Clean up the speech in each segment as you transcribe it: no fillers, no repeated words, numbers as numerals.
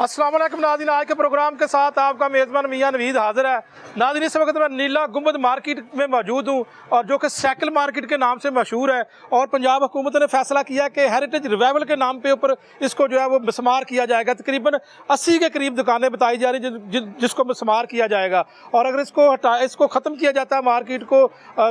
अस्सलाम वालेकुम नाज़रीन, आज के प्रोग्राम के साथ आपका मेज़बान मियां नवीद हाजिर है। नाज़रीन, इस वक्त मैं नीला गुंबद मार्केट में मौजूद हूँ और जो कि साइकिल मार्केट के नाम से मशहूर है। और पंजाब हुकूमत ने फैसला किया कि हेरिटेज रिवाइवल के नाम पे ऊपर इसको जो है वो मिसमार किया जाएगा। तकरीबन 80 के करीब दुकानें बताई जा रही हैं जिसको मिसमार किया जाएगा। और अगर इसको ख़त्म किया जाता है, मार्केट को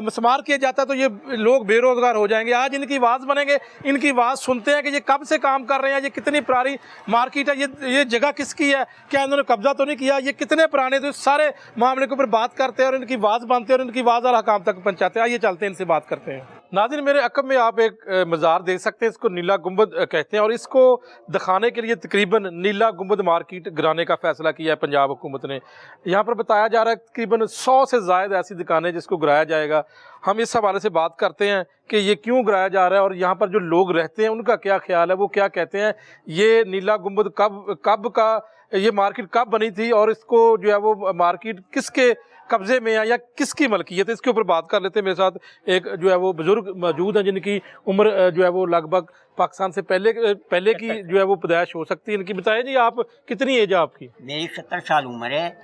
मिसमार किया जाता है, तो ये लोग बेरोज़गार हो जाएंगे। आज इनकी आवाज़ बनेंगे, इनकी आवाज़ सुनते हैं कि ये कब से काम कर रहे हैं, ये कितनी पुरानी मार्केट है, ये जगह किसकी है, क्या इन्होंने कब्जा तो नहीं किया, ये कितने पुराने। तो इस सारे मामले के ऊपर बात करते हैं और इनकी आवाज़ बांधते हैं और इनकी आवाज़ आला काम तक पहुँचाते हैं। आइए चलते हैं, इनसे बात करते हैं। नाज़रीन, मेरे अकब में आप एक मज़ार देख सकते हैं, इसको नीला गुंबद कहते हैं और इसको दिखाने के लिए तकरीबन नीला गुंबद मार्केट गिराने का फ़ैसला किया है पंजाब हुकूमत ने। यहाँ पर बताया जा रहा है तकरीबन 100 से ज़ायद ऐसी दुकानें जिसको गिराया जाएगा। हम इस हवाले से बात करते हैं कि ये क्यों गिराया जा रहा है और यहाँ पर जो लोग रहते हैं उनका क्या ख्याल है, वो क्या कहते हैं। ये नीला गुंबद कब का ये मार्केट कब बनी थी और इसको जो है वो मार्केट किसके कब्जे में है या किसकी मलकियत है, इसके ऊपर बात कर लेते हैं। मेरे साथ एक जो है वो बुजुर्ग मौजूद हैं जिनकी उम्र जो है वो लगभग पाकिस्तान से पहले की जो है वो पैदाइश हो सकती है। इनकी बताएं जी, आप कितनी एज है आपकी? मेरी 70 साल उम्र है।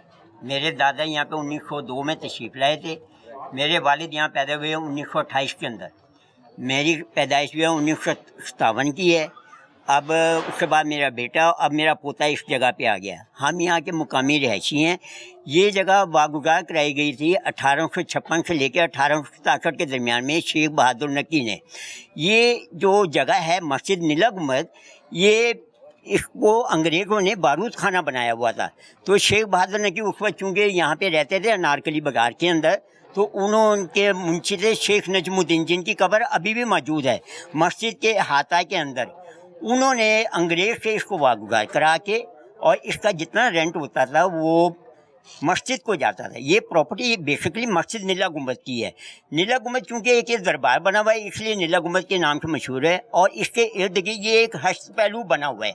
मेरे दादा यहाँ पे 1902 में तशरीफ़ लाए थे। मेरे वालिद यहाँ पैदा हुए 1928 के अंदर। मेरी पैदाइश जो है 1957 की है। अब उसके बाद मेरा बेटा, अब मेरा पोता इस जगह पे आ गया। हम यहाँ के मुकामी रहायशी हैं। ये जगह वागुजार कराई गई थी 1856 से लेकर 1867 के दरमियान में शेख बहादुर नकी ने। ये जो जगह है मस्जिद नीला गुंबद, ये इसको अंग्रेज़ों ने बारूद खाना बनाया हुआ था। तो शेख बहादुर नकी उस वक्त चूँकि यहाँ पे रहते थे अनारकली बाज़ार के अंदर, तो उनके मुंशी थे शेख नजमुद्दीन, जिनकी कब्र अभी भी मौजूद है मस्जिद के अहाता के अंदर। उन्होंने अंग्रेज़ से इसको वागुजार करा के और इसका जितना रेंट होता था वो मस्जिद को जाता था। ये प्रॉपर्टी बेसिकली मस्जिद नीला गुंबद की है। नीला गुंबद चूँकि एक दरबार बना हुआ है इसलिए नीला गुंबद के नाम से मशहूर है। और इसके इर्द गिर्द ये एक हस्त पहलू बना हुआ है।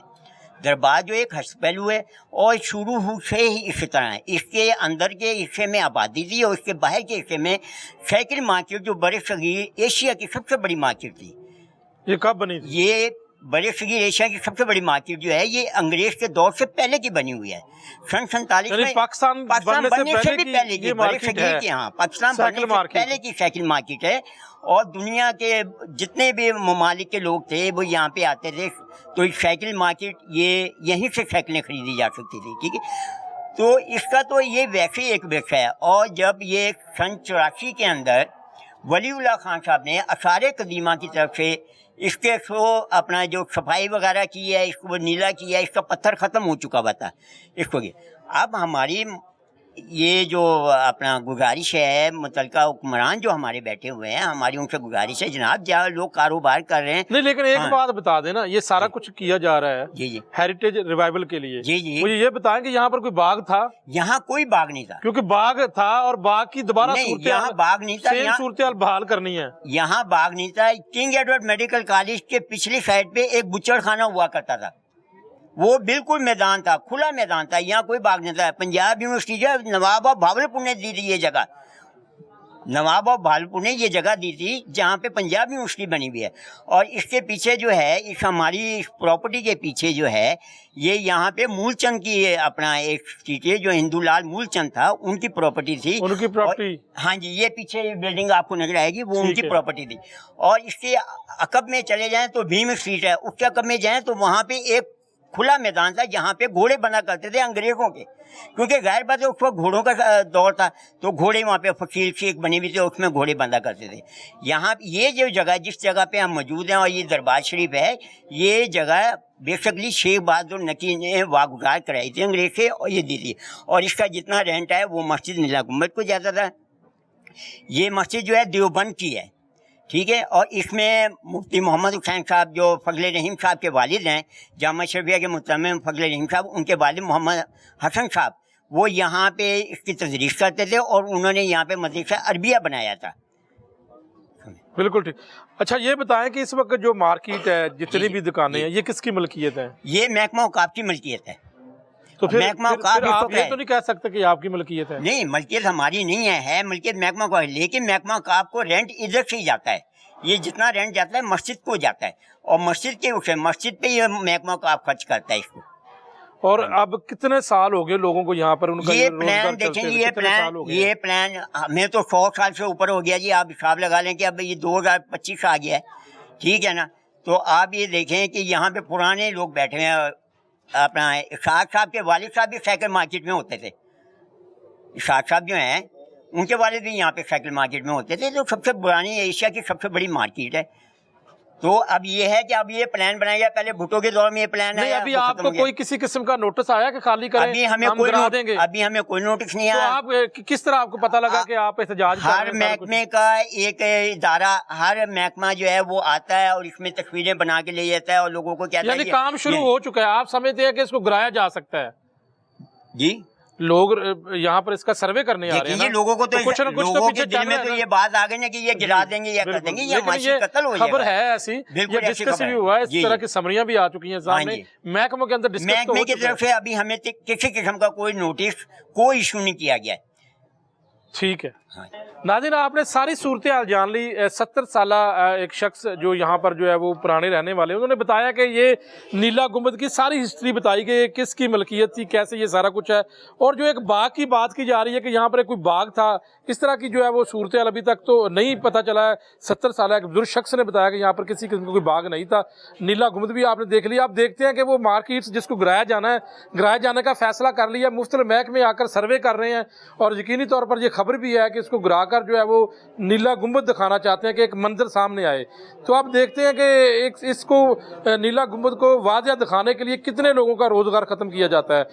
दरबार जो एक हस्त पहलू है और शुरू से ही इसी तरह है। इसके अंदर के हिस्से में आबादी थी और इसके बाहर के हिस्से में साइकिल मार्केट, जो बड़े सगीर एशिया की सबसे बड़ी मार्केट थी। ये कब बनी थी? ये बड़े सगीर एशिया की सबसे बड़ी मार्केट जो है ये अंग्रेज के दौर से पहले की बनी हुई है। सन 47 में पाकिस्तान बनने से भी पहले की बड़े सगीर की, हाँ, पाकिस्तान बनने से पहले की साइकिल मार्केट है। और दुनिया के जितने भी ममालिक के लोग थे वो यहाँ पे आते थे। तो साइकिल मार्केट ये यहीं से साइकिलें खरीदी जा सकती थी, ठीक है। तो इसका तो ये वैसे ही एक विषय है। और जब ये सन 84 के अंदर वलीउल्लाह खान साहब ने आसार कदीमा की तरफ से इसके अपना जो सफाई वगैरह की है, इसको नीला किया, इसका पत्थर ख़त्म हो चुका हुआ था इसको। अब हमारी ये जो अपना गुजारिश है, मुतलका हुक्मरान जो हमारे बैठे हुए हैं, हमारी उनसे गुजारिश है जनाब, जहाँ लोग कारोबार कर रहे हैं। नहीं, लेकिन एक बात बता देना, ये सारा कुछ किया जा रहा है जी हेरिटेज रिवाइवल के लिए। जी मुझे ये बताएं कि यहाँ पर कोई बाग था? यहाँ कोई बाग नहीं था, क्योंकि बाग था और बाग की दोबारा यहाँ बाग नहीं था, सूरत बहाल करनी है। यहाँ बाग नहीं था। किंग एडवर्ड मेडिकल कॉलेज के पिछली साइड पे एक बुच्चड़ खाना हुआ करता था। वो बिल्कुल मैदान था, खुला मैदान था, यहाँ कोई बाग नहीं था। पंजाब यूनिवर्सिटी जो नवाब ऑफ भावलपुर ने दी थी ये जगह, नवाब ऑफ भावलपुर ने ये जगह दी थी जहाँ पे पंजाब यूनिवर्सिटी बनी हुई है। और इसके पीछे जो है, इस हमारी प्रॉपर्टी के पीछे जो है, ये यहाँ पे मूलचंद की अपना एक स्ट्रीट है जो हिंदूलाल मूलचंद था, उनकी प्रॉपर्टी थी। उनकी प्रॉपर्टी? हाँ जी, ये पीछे बिल्डिंग आपको नजर आएगी, वो उनकी प्रॉपर्टी थी। और इसके अकब में चले जाएं तो भीम स्ट्रीट है, उसके अकब में जाएं तो वहाँ पे एक खुला मैदान था जहाँ पे घोड़े बना करते थे अंग्रेजों के, क्योंकि गैर बात है उस वक्त घोड़ों का दौर था। तो घोड़े वहाँ पे फकीर शेख बनी हुई थी, उसमें घोड़े बंधा करते थे। यहाँ ये जो जगह, जिस जगह पे हम मौजूद हैं और ये दरबार शरीफ है, ये जगह बेसिकली शेख बहादुर नकी ने वागुजार कराई थी अंग्रेज से और ये दी थी। और इसका जितना रेंट है वो मस्जिद नीला गुंबद को जाता था। ये मस्जिद जो है देवबंद की है, ठीक है। और इसमें मुफ्ती मोहम्मद हुसैन साहब जो फजल रहीम साहब के वालिद हैं, जामा शफिया के मुतम्मिम फजल रहीम साहब, उनके वालिद मोहम्मद हसन साहब, वो यहाँ पे इसकी तदरीस करते थे और उन्होंने यहाँ पे मदरसा अरबिया बनाया था। बिल्कुल ठीक। अच्छा, ये बताएं कि इस वक्त जो मार्केट है, जितनी भी दुकानें हैं, ये किसकी मलकियत है? ये महकमा औकाफ की मलकियत है। तो फिर आप ये तो नहीं कह सकते कि आपकी मलकियत है? नहीं, मलकियत हमारी नहीं है मलकियत महकमा को है। लेकिन महकमा औकाफ को रेंट इधर से ही जाता है। ये जितना रेंट जाता है मस्जिद को जाता है और मस्जिद के उसे मस्जिद पे ये महकमा औकाफ खर्च करता है इसको। और अब कितने साल हो गए लोगों को यहाँ पर उनका ये रोजगार प्लान चलते देखें, हुए? ये कितने साल हो गए? ये प्लान हमें तो 100 साल से ऊपर हो गया जी। आप हिसाब लगा लें कि अब ये 2025 आ गया है, ठीक है ना। तो आप ये देखें कि यहाँ पे पुराने लोग बैठे हैं। अपना इशाक साहब के वालिद साहब भी साइकिल मार्केट में होते थे। इशाक साहब जो हैं उनके वालिद भी यहाँ पे साइकिल मार्केट में होते थे। तो सबसे पुरानी एशिया की सबसे बड़ी मार्केट है। तो अब ये है कि अब ये प्लान बनाया गया। पहले भुट्टो के दौर में ये प्लान नहीं, आया। अभी वो खत्म आपको हो गया। कोई किसी किस्म का नोटिस आया कि खाली करें? अभी हमें हम कोई गिरा देंगे। अभी हमें कोई नोटिस नहीं तो आया। आप किस तरह आपको पता लगा कि आप एहतजाज कर हर रहे हैं? सारा कुछ? महकमे का एक इदारा, हर महकमा जो है वो आता है और इसमें तस्वीरें बना के ले जाता है और लोगों को कहता है यानी काम शुरू हो चुका है। आप समझते हैं कि इसको गिराया जा सकता है? जी। लोग यहाँ पर इसका सर्वे करने आ रहे हैं ये ना? लोगों को तो कुछ ना कुछ तो लोगों पीछे के दिल चल में रहा है तो ना? ये बात आ गई ना कि ये गिरा देंगे या कर देंगे, ये माशी कत्ल हो जाएगा। खबर है ऐसी, ये बिल्कुल ऐसी डिस्कस खबर भी है। हुआ है, इस जी, तरह जी। की समरियां भी आ चुकी हैं सामने। महकमों के अंदर डिस्कस तो महकमे हो की चुका तरफ है। से अभी हमें किसी किस्म का कोई नोटिस, कोई इशू नहीं किया गया है। ठीक है। हाँ। नाज़रीन, आपने सारी सूरत हाल जान ली। 70 साला एक शख्स जो यहाँ पर जो है वो पुराने रहने वाले, उन्होंने बताया कि ये नीला गुंबद की सारी हिस्ट्री बताई गई, किसकी मलकियत थी, कैसे ये सारा कुछ है। और जो एक बाग की बात की जा रही है कि यहाँ पर एक कोई बाग था, इस तरह की जो है वो सूरत हाल अभी तक तो नहीं पता चला है। 70 साल एक बुजुर्ग शख्स ने बताया कि यहाँ पर किसी किस्म का कोई बाग नहीं था। नीला गुंबद भी आपने देख लिया। आप देखते हैं कि वो मार्केट्स जिसको गिराया जाना है, गिराए जाने का फैसला कर लिया। मुख्तलिफ महकमे आकर सर्वे कर रहे हैं और यकीनी तौर पर यह खबर भी है कि इसको गिराकर जो है वो नीला गुंबद दिखाना चाहते हैं कि एक मंजर सामने आए। तो आप देखते हैं कि इसको नीला गुंबद को वादिया दिखाने के लिए कितने लोगों का रोज़गार ख़त्म किया जाता है।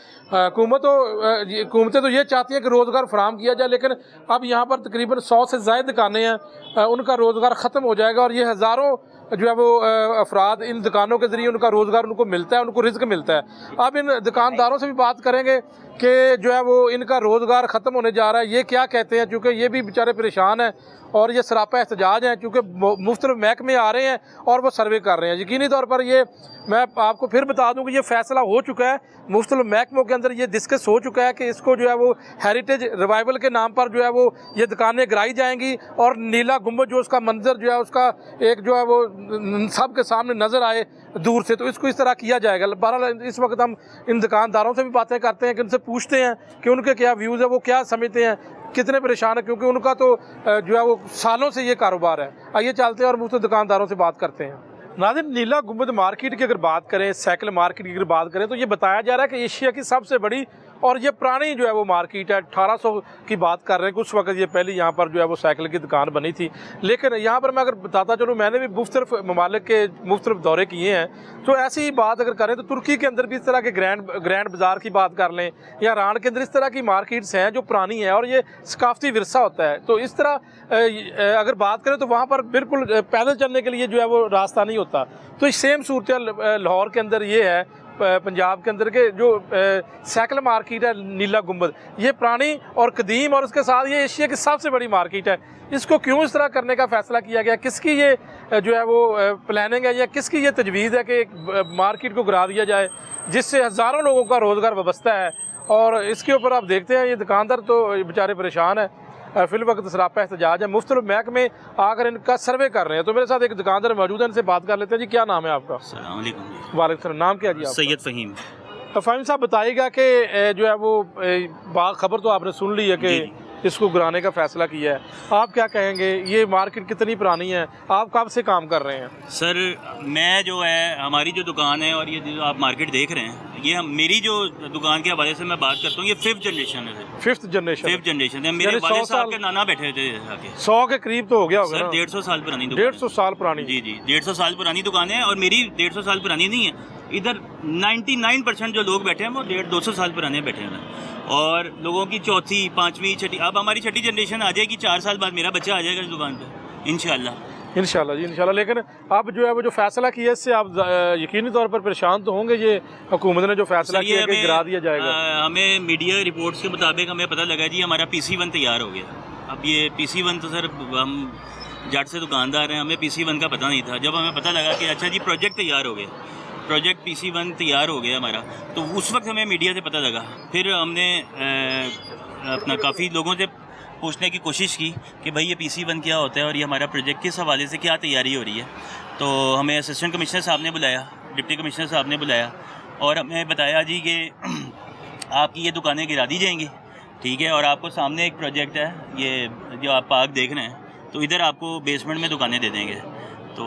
हुकूमतें तो ये चाहती हैं कि रोज़गार फराहम किया जाए, लेकिन अब यहाँ पर तकरीबन 100 से ज़ायद दुकानें हैं, उनका रोज़गार ख़त्म हो जाएगा और ये हज़ारों जो है वो अफराद इन दुकानों के ज़रिए उनका रोज़गार उनको मिलता है, उनको रिज़्क मिलता है। अब इन दुकानदारों से भी बात करेंगे कि जो है वो इनका रोज़गार ख़त्म होने जा रहा है, ये क्या कहते हैं, चूँकि ये भी बेचारे परेशान हैं और ये सरापा एहतजाज हैं, चूँकि मुख्तलिफ महकमे आ रहे हैं और वो सर्वे कर रहे हैं। यकीनी तौर पर ये मैं आपको फिर बता दूं कि ये फ़ैसला हो चुका है, मुख्तलिफ महकमों के अंदर ये डिस्कस हो चुका है कि इसको जो है वो हेरिटेज रिवाइवल के नाम पर जो है वो ये दुकानें गिराई जाएंगी और नीला गुंबद जो उसका मंजर जो है उसका एक जो है वो सब के सामने नज़र आए दूर से, तो इसको इस तरह किया जाएगा। बहरहाल इस वक्त हम इन दुकानदारों से भी बातें करते हैं कि उनसे पूछते हैं कि उनके क्या व्यूज़ है, वो क्या समझते हैं, कितने परेशान है, क्योंकि उनका तो जो है वो सालों से ये कारोबार है। आइए चलते हैं और मुझसे दुकानदारों से बात करते हैं। नाज़रीन, नीला गुंबद मार्केट की अगर बात करें, साइकिल मार्केट की अगर बात करें, तो ये बताया जा रहा है कि एशिया की सबसे बड़ी और ये पुरानी जो है वो मार्केट है। 1800 की बात कर रहे हैं, कुछ वक्त ये पहले यहाँ पर जो है वो साइकिल की दुकान बनी थी। लेकिन यहाँ पर मैं अगर बताता चलूँ, मैंने भी मुख्तलिफ ममालिक के मुख्तलिफ दौरे किए हैं, तो ऐसी बात अगर करें तो तुर्की के अंदर भी इस तरह के ग्रैंड बाज़ार की बात कर लें या ईरान के अंदर इस तरह की मार्केट्स हैं जो पुरानी हैं और ये सकाफती विरसा होता है। तो इस तरह अगर बात करें तो वहाँ पर बिल्कुल पैदल चलने के लिए जो है वो रास्ता नहीं होता। तो सेम सूरत लाहौर के अंदर ये है, पंजाब के अंदर के जो साइकिल मार्केट है नीला गुंबद, ये पुरानी और कदीम और उसके साथ ये एशिया की सबसे बड़ी मार्केट है। इसको क्यों इस तरह करने का फ़ैसला किया गया, किसकी ये जो है वो प्लानिंग है या किसकी ये तजवीज़ है कि एक मार्केट को गिरा दिया जाए जिससे हज़ारों लोगों का रोज़गार वाबस्ता है। और इसके ऊपर आप देखते हैं ये दुकानदार तो बेचारे परेशान है, फिल वक्त सरापा एहतजाज है। मुख्तलिफ महकमे आकर इनका सर्वे कर रहे हैं। तो मेरे साथ एक दुकानदार मौजूद है, इनसे बात कर लेते हैं। जी, क्या नाम है आपका? अस्सलाम वालेकुम जी। वालेकुम सलाम। नाम क्या जी आपका? सैयद फ़हीम। तो फ़हीम साहब बताइएगा कि जो है वो खबर तो आपने सुन ली है कि इसको गिराने का फ़ैसला किया है, आप क्या कहेंगे? ये मार्केट कितनी पुरानी है, आप कब से काम कर रहे हैं? सर, मैं जो है हमारी जो दुकान है और ये जो आप मार्केट देख रहे हैं, ये मेरी जो दुकान के हवाले से मैं बात करता हूँ, ये 5th जनरेशन है। 5th जनरेशन है। मेरे वालिद साहब के नाना बैठे थे आके। 100 के करीब तो हो गया होगा सर, ना? 150 साल पुरानी दुकान। 150 साल पुरानी? जी जी, 150 साल पुरानी दुकान है। और मेरी 150 साल पुरानी नहीं है, इधर 99% जो लोग बैठे हैं वो 150-200 साल पुराने बैठे हैं। और लोगों की चौथी, पाँचवीं, छठी, अब हमारी छठी जनरेशन आ जाएगी। 4 साल बाद मेरा बच्चा आ जाएगा इस दुकान पे इंशाल्लाह। इंशाल्लाह जी, इंशाल्लाह। लेकिन अब जो है वो जो फैसला किया इससे आप यकीनी तौर पर परेशान तो होंगे। ये हुकूमत ने जो फैसला किया कि गिरा दिया जाएगा। हमें मीडिया रिपोर्ट्स के मुताबिक हमें पता लगा जी हमारा PC1 तैयार हो गया। अब ये PC1 तो सर हम जट से दुकानदार हैं, हमें PC1 का पता नहीं था। जब हमें पता लगा कि अच्छा जी प्रोजेक्ट तैयार हो गया, प्रोजेक्ट PC1 तैयार हो गया हमारा, तो उस वक्त हमें मीडिया से पता लगा। फिर हमने अपना काफ़ी लोगों से पूछने की कोशिश की कि भाई ये PC1 क्या होता है और ये हमारा प्रोजेक्ट किस हवाले से क्या तैयारी हो रही है। तो हमें असिस्टेंट कमिश्नर साहब ने बुलाया, डिप्टी कमिश्नर साहब ने बुलाया और हमें बताया जी कि आपकी ये दुकानें गिरा दी जाएंगी, ठीक है, और आपको सामने एक प्रोजेक्ट है, ये जो आप पार्क देख रहे हैं, तो इधर आपको बेसमेंट में दुकानें दे देंगे। तो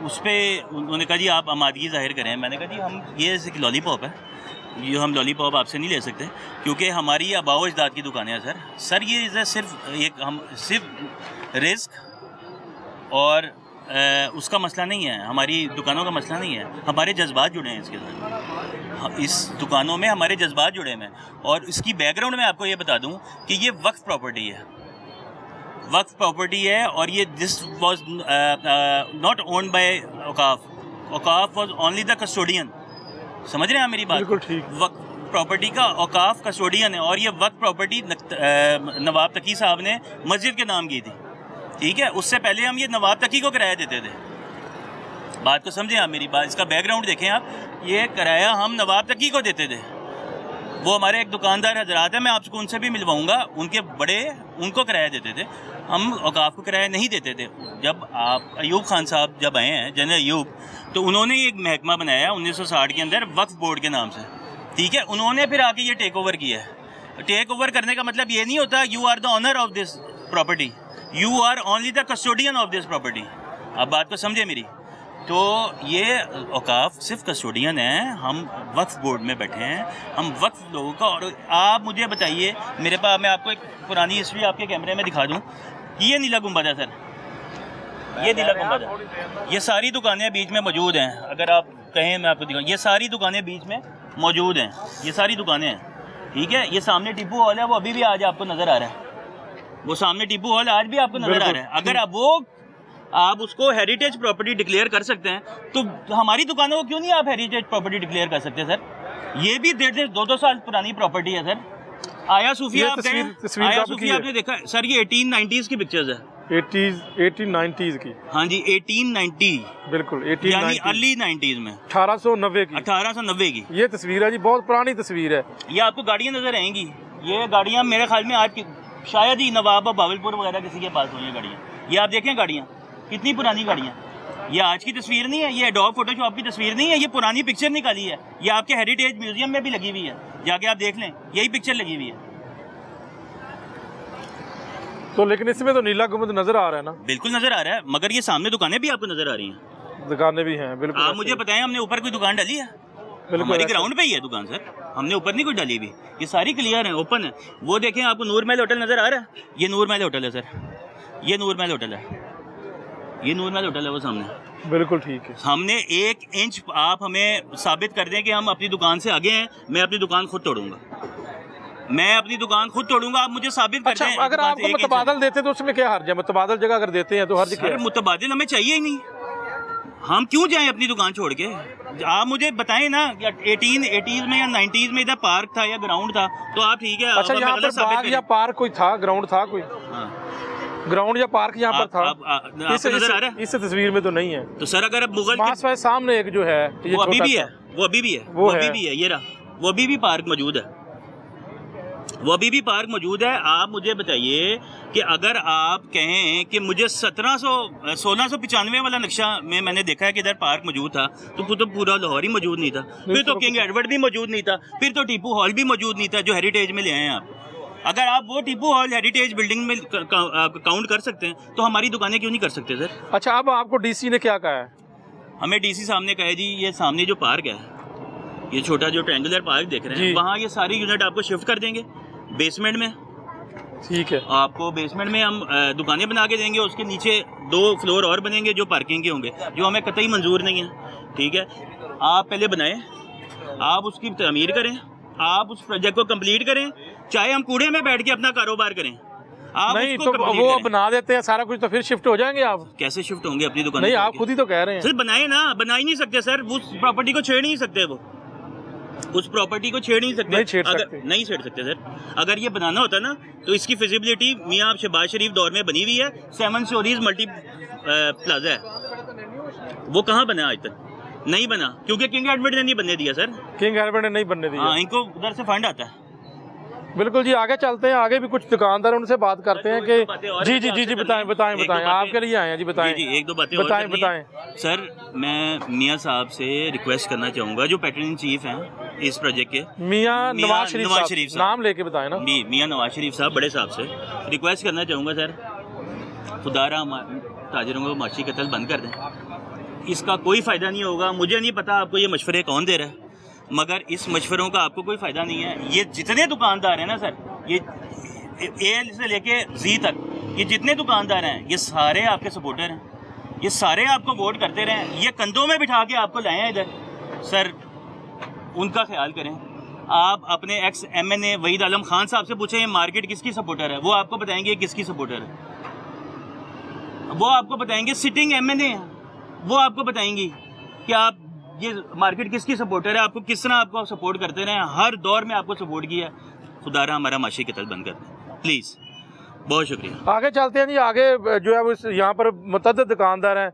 उस पर उन्होंने कहा जी आप आमादगी ज़ाहिर करें। मैंने कहा जी हम ये एक लॉलीपॉप है, ये हम लॉलीपॉप आपसे नहीं ले सकते क्योंकि हमारी आबाओ अजदाद की दुकानें हैं सर ये सिर्फ एक हम सिर्फ रिस्क और उसका मसला नहीं है, हमारी दुकानों का मसला नहीं है, हमारे जज्बात जुड़े हैं इसके साथ, इस दुकानों में हमारे जज्बात जुड़े हैं। और इसकी बैकग्राउंड में आपको ये बता दूं कि ये वक्फ प्रॉपर्टी है, वक्फ प्रॉपर्टी है, और ये this was not owned by औकाफ, औकाफ वाज ओनली द कस्टोडियन। समझ रहे हैं आप मेरी बात? बिल्कुल ठीक। वक्फ प्रॉपर्टी का औकाफ कस्टोडियन है, और ये वक्फ प्रॉपर्टी नवाब तकी साहब ने मस्जिद के नाम की थी, ठीक है। उससे पहले हम ये नवाब तकी को किराया देते थे। बात को समझें आप मेरी बात, इसका बैकग्राउंड देखें आप, ये किराया हम नवाब तकी को देते थे। वो हमारे एक दुकानदार हजरात हैं, मैं आपको उनसे भी मिलवाऊंगा, उनके बड़े उनको किराया देते थे, हम औकाफ को किराया नहीं देते थे। जब आप अयूब खान साहब जब आए हैं, जनरल अयूब, तो उन्होंने एक महकमा बनाया 1960 के अंदर वक्फ बोर्ड के नाम से, ठीक है। उन्होंने फिर आके ये टेक ओवर किया है। टेक ओवर करने का मतलब ये नहीं होता you are the owner of this property, you are only the custodian of this property. आप बात को समझे मेरी? तो ये औकाफ सिर्फ कस्टोडियन है, हम वक्फ बोर्ड में बैठे हैं, हम वक्फ लोगों का। और आप मुझे बताइए, मेरे पास, मैं आपको एक पुरानी हिस्ट्री आपके कैमरे में दिखा दूं कि ये नीला गुंबद है सर, ये नीला गुंबद है, ये सारी दुकानें बीच में मौजूद हैं। अगर आप कहें मैं आपको दिखाऊं, ये सारी दुकानें बीच में मौजूद हैं, ये सारी दुकानें हैं, ठीक है। ये सामने टिप्पू हॉल है, वो अभी भी आज आपको नज़र आ रहा है, वो सामने टिप्पू हॉल आज भी आपको नज़र आ रहा है। अगर आप उसको हेरिटेज प्रॉपर्टी डिक्लेयर कर सकते हैं, तो हमारी दुकानों को क्यों नहीं आप हेरिटेज प्रॉपर्टी डिक्लेयर कर सकते सर? ये भी 1.5-2 साल पुरानी प्रॉपर्टी है सर। आया सूफिया आप गए, आया सूफिया आपने देखा है सर? ये 1890s की पिक्चर्स है, 1890s की। हाँ जी 1890, बिल्कुल यानी अर्ली 90s में, 1890 की, 1890 की ये तस्वीर है जी, बहुत पुरानी तस्वीर है। ये आपको गाड़ियाँ नजर आएंगी, ये गाड़ियाँ मेरे ख्याल में आज शायद ही नवाब और बावलपुर वगैरह किसी के पास हुई हैं गाड़ियाँ। ये आप देखें गाड़ियाँ कितनी पुरानी गाड़ियाँ, ये आज की तस्वीर नहीं है, ये एडोब फोटोशॉप की तस्वीर नहीं है, ये पुरानी पिक्चर निकाली है। ये आपके हेरिटेज म्यूजियम में भी लगी हुई है, जाके आप देख लें, यही पिक्चर लगी हुई है। तो लेकिन इसमें तो नीला गुंबद नजर आ रहा है ना? बिल्कुल नजर आ रहा है, मगर ये सामने दुकानें भी आपको नजर आ रही हैं, दुकानें भी हैं, बिल्कुल। आप मुझे बताएं, हमने ऊपर कोई दुकान डाली है? हमारी ग्राउंड पे ही है दुकान सर, हमने ऊपर नहीं कोई डाली भी, ये सारी क्लियर है, ओपन है। वो देखें, आपको नूर महल होटल नजर आ रहा है, ये नूर महल होटल है सर, ये नूर महल होटल है, ये नूर महल होटल है वो सामने। बिल्कुल ठीक है। हमने 1 इंच आप हमें साबित कर दें कि हम अपनी दुकान से आगे हैं, मैं अपनी दुकान खुद तोड़ूंगा, मैं अपनी दुकान खुद तोड़ूंगा, आप मुझे साबित कर दें। अच्छा, अगर आपको मुतबादल देते तो उसमें क्या हर्ज है? मुतबादल जगह अगर देते हैं तो हर्ज क्या है? मुतबादल हमें चाहिए ही नहीं, हम क्यों जाएं अपनी दुकान छोड़ के? आप मुझे बताएं ना, 1880s में या 90s में इधर पार्क था या ग्राउंड था, तो आप ठीक है। अच्छा, यहाँ पर बाग या पार्क कोई था, ग्राउंड था कोई? ग्राउंड या पार्क यहाँ पर था? इस तस्वीर में तो नहीं है। तो सर अगर अब मुगल सामने एक जो है, वो अभी भी है, वो अभी भी है, वो अभी भी है, ये रहा, वो अभी भी पार्क मौजूद है, वो अभी भी पार्क मौजूद है। आप मुझे बताइए कि अगर आप कहें कि मुझे 1695 वाला नक्शा में मैंने देखा है कि इधर पार्क मौजूद था, तो पूरा लाहौर ही मौजूद नहीं था, फिर तो किंग एडवर्ड भी मौजूद नहीं था, फिर तो टीपू हॉल भी मौजूद नहीं था जो हेरिटेज में ले आए हैं आप। अगर आप वो टीपू हॉल हेरिटेज बिल्डिंग में काउंट कर सकते हैं, तो हमारी दुकानें क्यों नहीं कर सकते सर? अच्छा, अब आपको डीसी ने क्या कहा है? हमें डीसी साहब ने कहा है जी, ये सामने जो पार्क है, ये छोटा जो ट्रायंगुलर पार्क देख रहे हैं, वहाँ ये सारी यूनिट आपको शिफ्ट कर देंगे बेसमेंट में, ठीक है। आपको बेसमेंट में हम दुकानें बना के देंगे, उसके नीचे 2 फ्लोर और बनेंगे जो पार्किंग के होंगे, जो हमें कतई मंजूर नहीं है, ठीक है। आप पहले बनाएं, आप उसकी तमीर करें, आप उस प्रोजेक्ट को कंप्लीट करें, चाहे हम कूड़े में बैठ के अपना कारोबार करें। आप नहीं तो वो बना देते हैं सारा कुछ, तो फिर शिफ्ट हो जाएंगे आप? कैसे शिफ्ट होंगे अपनी दुकान? नहीं, आप खुद ही तो कह रहे हैं। सर बनाए ना, बना ही नहीं सकते सर, उस प्रॉपर्टी को छेड़ नहीं सकते, वो उस प्रॉपर्टी को छेड़ नहीं सकते, नहीं छेड़ सकते सर। अगर ये बनाना होता ना, तो इसकी फिजिबिलिटी मियाँ शहबाज शरीफ दौर में बनी हुई है, 7 स्टोरीज मल्टी प्लाजा है, वो कहाँ बना आज तक? नहीं बना, क्योंकि किंग एडवर्ड ने नहीं बनने दिया सर, किंग एडवर्ड ने नहीं बनने दिया। हाँ, इनको उधर से फंड आता है, बिल्कुल जी, आगे चलते हैं, आगे भी कुछ दुकानदार उनसे बात करते हैं कि जी जी जी जी बताएं बताएं बताएं, आपके लिए आए हैं जी, बताएं जी, एक दो बातें और बताएं करनी है। बताएं। सर, मैं मियाँ साहब से रिक्वेस्ट करना चाहूँगा, जो पैटर्न इन चीफ हैं इस प्रोजेक्ट के, मियाँ नवाज शरीफ नवाज साहब, शरीफ साहब। नाम लेके बताएं ना। जी, मियाँ नवाज शरीफ साहब, बड़े साहब से रिक्वेस्ट करना चाहूँगा सर, खुदारा ताजरों को माशी कत्ल बंद कर दें। इसका कोई फ़ायदा नहीं होगा। मुझे नहीं पता आपको ये मशवरे कौन दे रहा है, मगर इस मशवरों का आपको कोई फ़ायदा नहीं है। ये जितने दुकानदार हैं ना सर, ये ए से लेके जी तक, ये जितने दुकानदार हैं, ये सारे आपके सपोर्टर हैं, ये सारे आपको वोट करते रहें, ये कंधों में बिठा के आपको लाए हैं इधर। सर, उनका ख्याल करें। आप अपने एक्स MNA वहीद आलम खान साहब से पूछें, ये मार्केट किसकी सपोर्टर है, वो आपको बताएंगे किसकी सपोर्टर है। वो आपको बताएंगे सिटिंग MNA है, वो आपको बताएंगी कि आप ये मार्केट किसकी सपोर्टर है, आपको किस तरह आपको सपोर्ट करते रहे, हर दौर में आपको सपोर्ट किया है। खुदारा हमारा माशी कत्ल बंद कर दें प्लीज़। बहुत शुक्रिया। आगे चलते हैं जी, आगे जो है वो यहाँ पर मुतअद्दिद दुकानदार हैं,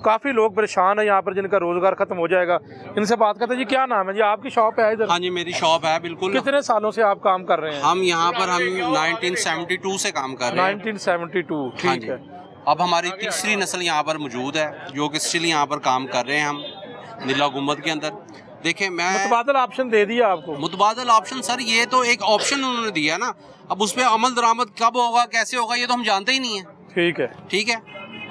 काफ़ी लोग परेशान हैं यहाँ पर, जिनका रोज़गार ख़त्म हो जाएगा। इनसे बात करते हैं जी, क्या नाम है जी, आपकी शॉप है इधर? हाँ जी, मेरी शॉप है बिल्कुल। कितने सालों से आप काम कर रहे हैं? हम यहाँ पर 1972 से काम कर रहे हैं। 1972, हाँ ठीक जी। है। अब हमारी तीसरी नस्ल यहाँ पर मौजूद है, जो कि स्टिल यहाँ पर काम कर रहे हैं हम नीला गुम्बद के अंदर। देखें, मैं मुतबादल ऑप्शन दे दिया आपको। मुतबादल ऑप्शन सर, ये तो एक ऑप्शन उन्होंने दिया ना, अब उस पर अमल दरामद कब होगा, कैसे होगा, ये तो हम जानते ही नहीं है। ठीक है, ठीक है,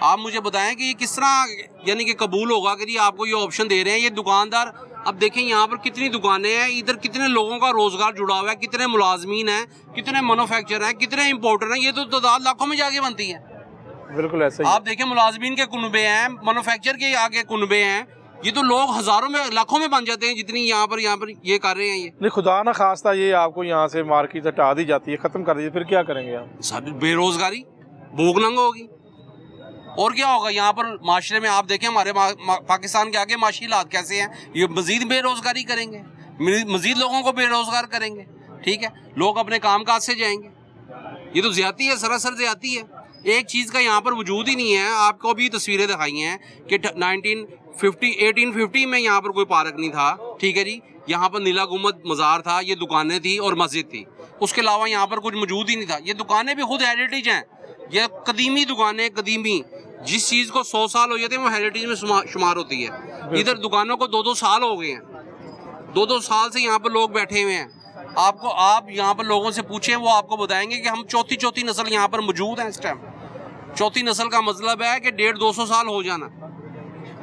आप मुझे बताएं कि ये किस तरह यानी कि कबूल होगा कि जी आपको ये ऑप्शन दे रहे हैं ये दुकानदार। अब देखें यहाँ पर कितनी दुकानें हैं, इधर कितने लोगों का रोजगार जुड़ा हुआ है, कितने मुलाजमीन हैं, कितने मैन्युफैक्चर हैं, कितने इंपोर्टर हैं, ये तो तादाद लाखों में जाके बनती है। बिल्कुल ऐसे ही। आप देखें, मुलाजमीन के कुनबे हैं, मैन्युफैक्चर के आगे कुनबे हैं, ये तो लोग हजारों में लाखों में बन जाते हैं जितनी यहाँ पर ये कर रहे हैं। ये नहीं, खुदा ना खास्ता ये आपको यहाँ से मार्केट हटा दी जाती है, ख़त्म कर दी, फिर क्या करेंगे आप? सब बेरोजगारी भूख नंग होगी और क्या होगा। यहाँ पर माशरे में आप देखें, हमारे पाकिस्तान के आगे माशी हालात कैसे हैं, ये मजीद बेरोजगारी करेंगे, मजीद लोगों को बेरोजगार करेंगे। ठीक है, लोग अपने काम काज से जाएंगे, ये तो ज्यादती है, सरासर ज्यादती है। एक चीज़ का यहाँ पर वजूद ही नहीं है। आपको भी तस्वीरें दिखाई हैं कि 1850 में यहाँ पर कोई पार्क नहीं था। ठीक है जी, यहाँ पर नीला गुम्बद मज़ार था, ये दुकानें थी और मस्जिद थी, उसके अलावा यहाँ पर कुछ मौजूद ही नहीं था। ये दुकानें भी खुद हेरिटेज हैं, ये कदीमी दुकानें, कदीमी जिस चीज़ को 100 साल हो जाते हैं वो हेरिटेज में शुमार होती है। इधर दुकानों को 2-2 साल हो गए हैं, 2-2 साल से यहाँ पर लोग बैठे हुए हैं। आप यहाँ पर लोगों से पूछें, वो आपको बताएंगे कि हम चौथी नस्ल यहाँ पर मौजूद हैं इस टाइम। चौथी नस्ल का मतलब है कि 150-200 साल हो जाना,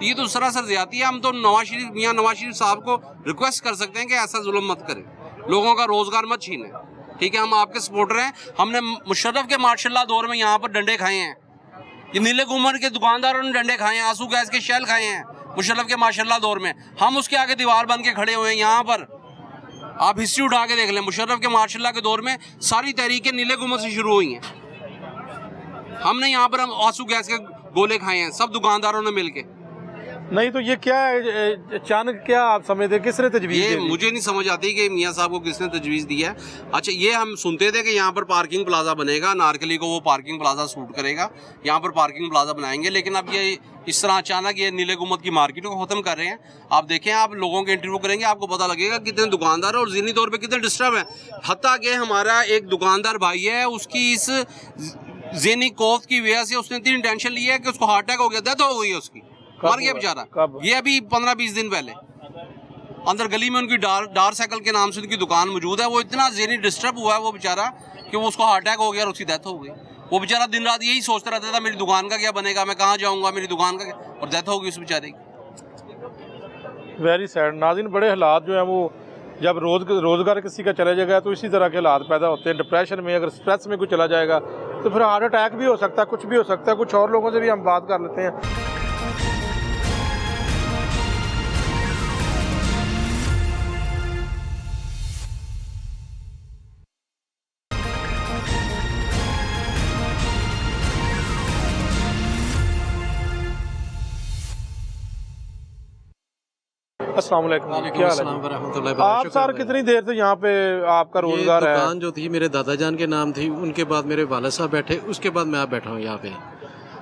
ये तो सरासर ज्यादती है। हम तो मियाँ नवाज शरीफ साहब को रिक्वेस्ट कर सकते हैं कि ऐसा जुल्म मत करें, लोगों का रोजगार मत छीनें। ठीक है, हम आपके सपोर्टर हैं। हमने मुशर्रफ के मार्शल्लाह दौर में यहाँ पर डंडे खाए हैं, ये नीले गुम्बद के दुकानदारों ने डंडे खाए हैं, आंसू गैस के शेल खाए हैं मुशर्रफ के मार्शल्लाह दौर में। हम उसके आगे दीवार बन के खड़े हुए हैं यहाँ पर। आप हिस्ट्री उठा के देख लें, मुशर्रफ के मार्शल्लाह के दौर में सारी तहरीकें नीले गुम्बद से शुरू हुई हैं। हमने यहाँ पर हम आंसू गैस के गोले खाए हैं सब दुकानदारों ने मिलके। नहीं तो ये क्या है, अचानक क्या आप समझते, किसने तजवीज़ ये दी? मुझे नहीं समझ आती कि मियाँ साहब को किसने तजवीज़ दी है। अच्छा, ये हम सुनते थे कि यहाँ पर पार्किंग प्लाजा बनेगा, नारकली को वो पार्किंग प्लाजा सूट करेगा, यहाँ पर पार्किंग प्लाजा बनाएंगे, लेकिन अब ये इस तरह अचानक ये नीले गुम्बद की मार्केट को ख़त्म कर रहे हैं। आप देखें, आप लोगों के इंटरव्यू करेंगे, आपको पता लगेगा कितने दुकानदार और ज़हनी तौर पर कितने डिस्टर्ब हैं। हत्ता कि हमारा एक दुकानदार भाई है, उसकी इस ज़हनी कोफ्त की वजह से उसने इतनी टेंशन ली है कि उसको हार्ट अटैक हो गया, डेथ हो गई है उसकी, मर गया बेचारा। ये अभी 15-20 दिन पहले अंदर गली में उनकी डार साइकिल के नाम से उनकी दुकान मौजूद है। वो इतना ज़हनी डिस्टर्ब हुआ है वो बेचारा कि वो उसको हार्ट अटैक हो गया और उसकी डेथ हो गई। वो बेचारा दिन रात यही सोचता रहता था, मेरी दुकान का क्या बनेगा, मैं कहाँ जाऊँगा, मेरी दुकान का क्या, और डेथ हो गई उस बेचारे की। Very sad. नाज़रीन, बड़े हालात जो है वो जब रोज़गार किसी का चला जाएगा तो इसी तरह के हालात पैदा होते हैं। डिप्रेशन में, अगर स्ट्रेस में कुछ चला जाएगा तो फिर हार्ट अटैक भी हो सकता है, कुछ भी हो सकता है। कुछ और लोगों से भी हम बात कर लेते हैं। अस्सलाम वालेकुम, क्या हाल है? आप सर कितनी देर से यहाँ पे आपका रोजगार है? दुकान जो थी मेरे दादा जान के नाम थी, उनके बाद मेरे वालिद साहब बैठे, उसके बाद मैं आप बैठा हूँ यहाँ पे।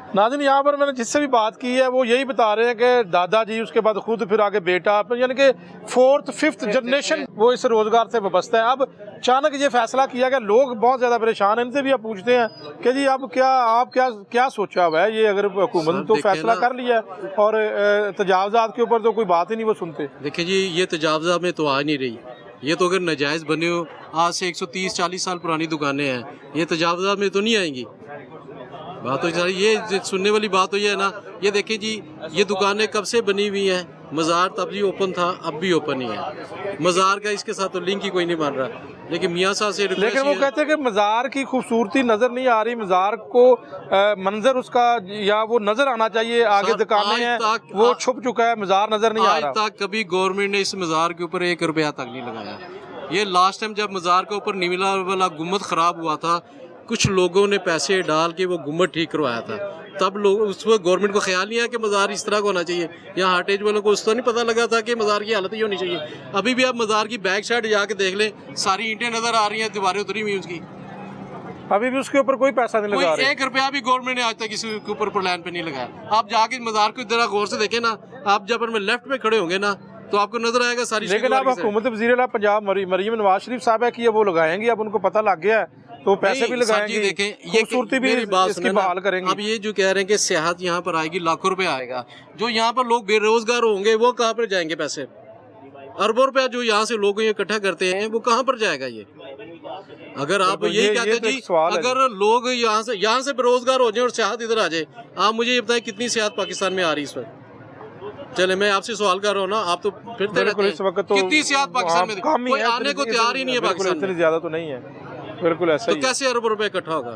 नाज़रीन, यहाँ पर मैंने जिससे भी बात की है वो यही बता रहे हैं कि दादाजी, उसके बाद खुद, फिर आगे बेटा, फिर यानी कि 4th 5th जनरेशन वो इस रोज़गार से वाबस्ता है। अब अचानक ये फैसला किया गया, लोग बहुत ज़्यादा परेशान हैं। इनसे भी आप पूछते हैं कि जी अब आप क्या सोचा हुआ है, ये अगर हुकूमत ने तो फैसला कर लिया है और तजावज़ात के ऊपर तो कोई बात ही नहीं वो सुनते। देखिए जी, ये तजावज़ात में तो आ नहीं रही, ये तो अगर नाजायज़ बने हो, आज से 130-40 साल पुरानी दुकानें हैं, ये तजावज़ात में तो नहीं आएंगी। बात तो सारी ये सुनने वाली बात तो ये है ना, ये देखिए जी, ये दुकानें कब से बनी हुई हैं, मज़ार तब भी ओपन था, अब भी ओपन ही है। मज़ार का इसके साथ तो लिंक ही कोई नहीं मान रहा, लेकिन मियाँ साहब से लेकिन वो कहते हैं कि मज़ार की खूबसूरती नज़र नहीं आ रही, मज़ार को मंजर उसका या वो नज़र आना चाहिए, आगे दुकानें हैं वो छुप चुका है, मज़ार नज़र नहीं आ रहा। आज तक कभी गवर्नमेंट ने इस मज़ार के ऊपर 1 रुपया तक नहीं लगाया। ये लास्ट टाइम जब मज़ार के ऊपर नीला वाला गुम्बद ख़राब हुआ था, कुछ लोगों ने पैसे डाल के वो गुम्बद ठीक करवाया था, तब लोग उस वक्त गवर्नमेंट को ख्याल नहीं आया कि मज़ार इस तरह का होना चाहिए। यहाँ हार्टेज वालों को उस तो नहीं पता लगा था कि मज़ार की हालत ही होनी चाहिए। अभी भी आप मज़ार की बैक साइड जाके देख लें, सारी ईंटें नज़र आ रही हैं, दीवारें उतरी हुई उसकी, अभी भी उसके ऊपर कोई पैसा नहीं लगा कोई 1 रुपया भी गवर्नमेंट ने आज तक इसके ऊपर प्लान पे नहीं लगाया। आप जाके मज़ार को जरा गौर से देखें ना, आप जब में लेफ्ट में खड़े होंगे ना तो आपको नजर आएगा सारी। लेकिन अब हुकूमत वज़ीर-ए-आला पंजाब मरीम नवाज शरीफ साहब है कि ये वो लगाएंगी, अब उनको पता लग गया है तो पैसे भी लगाएंगे, देखें ये खूबसूरती भी इसकी बहाल करेंगे। अब ये जो कह रहे हैं कि सियाहत यहाँ पर आएगी, लाखों रुपए आएगा, जो यहाँ पर लोग बेरोजगार होंगे वो कहाँ पर जाएंगे पैसे? अरबों रुपया जो यहाँ से लोग इकट्ठा करते हैं वो कहाँ पर जाएगा? ये अगर आप यही कहते हैं जी, अगर लोग यहाँ से बेरोजगार हो जाए और सियाहत इधर आ जाए, आप मुझे ये बताएं कितनी सियाहत पाकिस्तान में आ रही है इस वक्त? चले मैं आपसे सवाल कर रहा हूँ ना, आप तो फिरते रहते हैं, इस वक्त तो कितनी सियाहत पाकिस्तान में? कोई आने को तैयार ही नहीं है पाकिस्तान में, ज्यादा तो नहीं है, बिल्कुल ऐसा तो कैसे अरबों रुपए इकट्ठा होगा?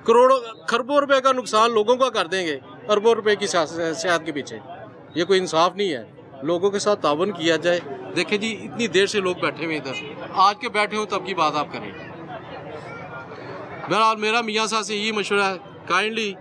करोड़ों खरबों रुपए का नुकसान लोगों का कर देंगे अरबों रुपए की सियाहत के पीछे। ये कोई इंसाफ नहीं है, लोगों के साथ तावन किया जाए। देखें जी, इतनी देर से लोग बैठे हुए इधर, आज के बैठे हो तब की बात आप करें। बहरहाल मेरा मियाँ साहब से यही मशवरा है, काइंडली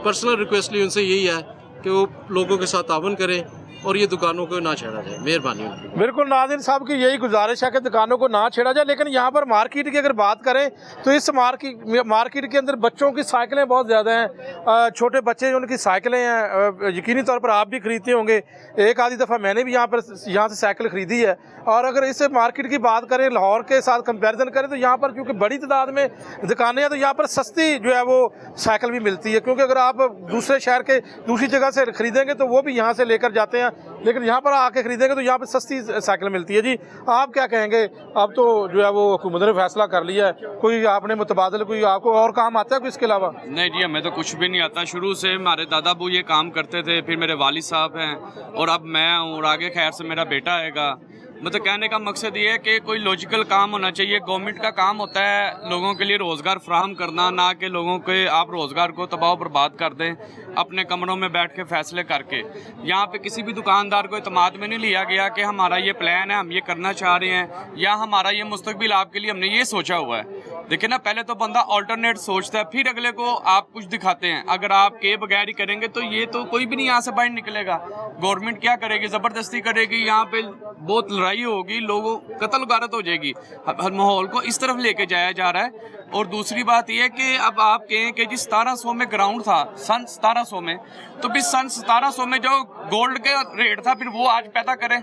पर्सनल रिक्वेस्ट ली उनसे यही है कि वो लोगों के साथ तावन करें और ये दुकानों को ना छेड़ा जाए, मेहरबानी उनकी। बिल्कुल, नाज़रीन साहब की यही गुजारिश है कि दुकानों को ना छेड़ा जाए। लेकिन यहाँ पर मार्केट की अगर बात करें तो इस मार्केट के अंदर बच्चों की साइकिलें बहुत ज़्यादा हैं, छोटे बच्चे उनकी साइकिलें हैं, यकीनी तौर पर आप भी ख़रीदते होंगे, एक आधी दफ़ा मैंने भी यहाँ से साइकिल ख़रीदी है। और अगर इस मार्केट की बात करें, लाहौर के साथ कंपैरिजन करें तो यहाँ पर क्योंकि बड़ी तादाद में दुकानें हैं तो यहाँ पर सस्ती जो है वो साइकिल भी मिलती है, क्योंकि अगर आप दूसरे शहर के दूसरी जगह से ख़रीदेंगे तो वो भी यहाँ से लेकर जाते हैं, लेकिन यहाँ पर आके खरीदेंगे तो यहाँ पर सस्ती साइकिल मिलती है। जी आप क्या कहेंगे? अब तो जो है वो हुकूमत ने फैसला कर लिया है, कोई आपने मुतबादल कोई आपको और काम आता है कोई इसके अलावा? नहीं जी, हमें तो कुछ भी नहीं आता। शुरू से हमारे दादा अबू ये काम करते थे, फिर मेरे वालिद साहब हैं और अब मैं हूँ और आगे खैर से मेरा बेटा आएगा। मतलब कहने का मकसद ये है कि कोई लॉजिकल काम होना चाहिए। गवर्नमेंट का काम होता है लोगों के लिए रोज़गार फ्राहम करना, ना कि लोगों के आप रोज़गार को तबाह बर्बाद कर दें अपने कमरों में बैठ के फैसले करके। यहाँ पे किसी भी दुकानदार को इत्मीनान में नहीं लिया गया कि हमारा ये प्लान है, हम ये करना चाह रहे हैं, या हमारा ये मुस्तकबिल आपके लिए हमने ये सोचा हुआ है। देखिए ना, पहले तो बंदा ऑल्टरनेट सोचता है, फिर अगले को आप कुछ दिखाते हैं। अगर आप के बगैर ही करेंगे तो ये तो कोई भी नहीं यहाँ से बाहर निकलेगा। गवर्नमेंट क्या करेगी? ज़बरदस्ती करेगी, यहाँ पे बहुत लड़ाई होगी, लोगों कत्ल गारत हो जाएगी। माहौल को इस तरफ लेके जाया जा रहा है। और दूसरी बात यह है कि अब आप कहें कि जी 1700 में ग्राउंड था, सन 1700 में, तो फिर सन 1700 में जो गोल्ड का रेट था फिर वो आज पैदा करें,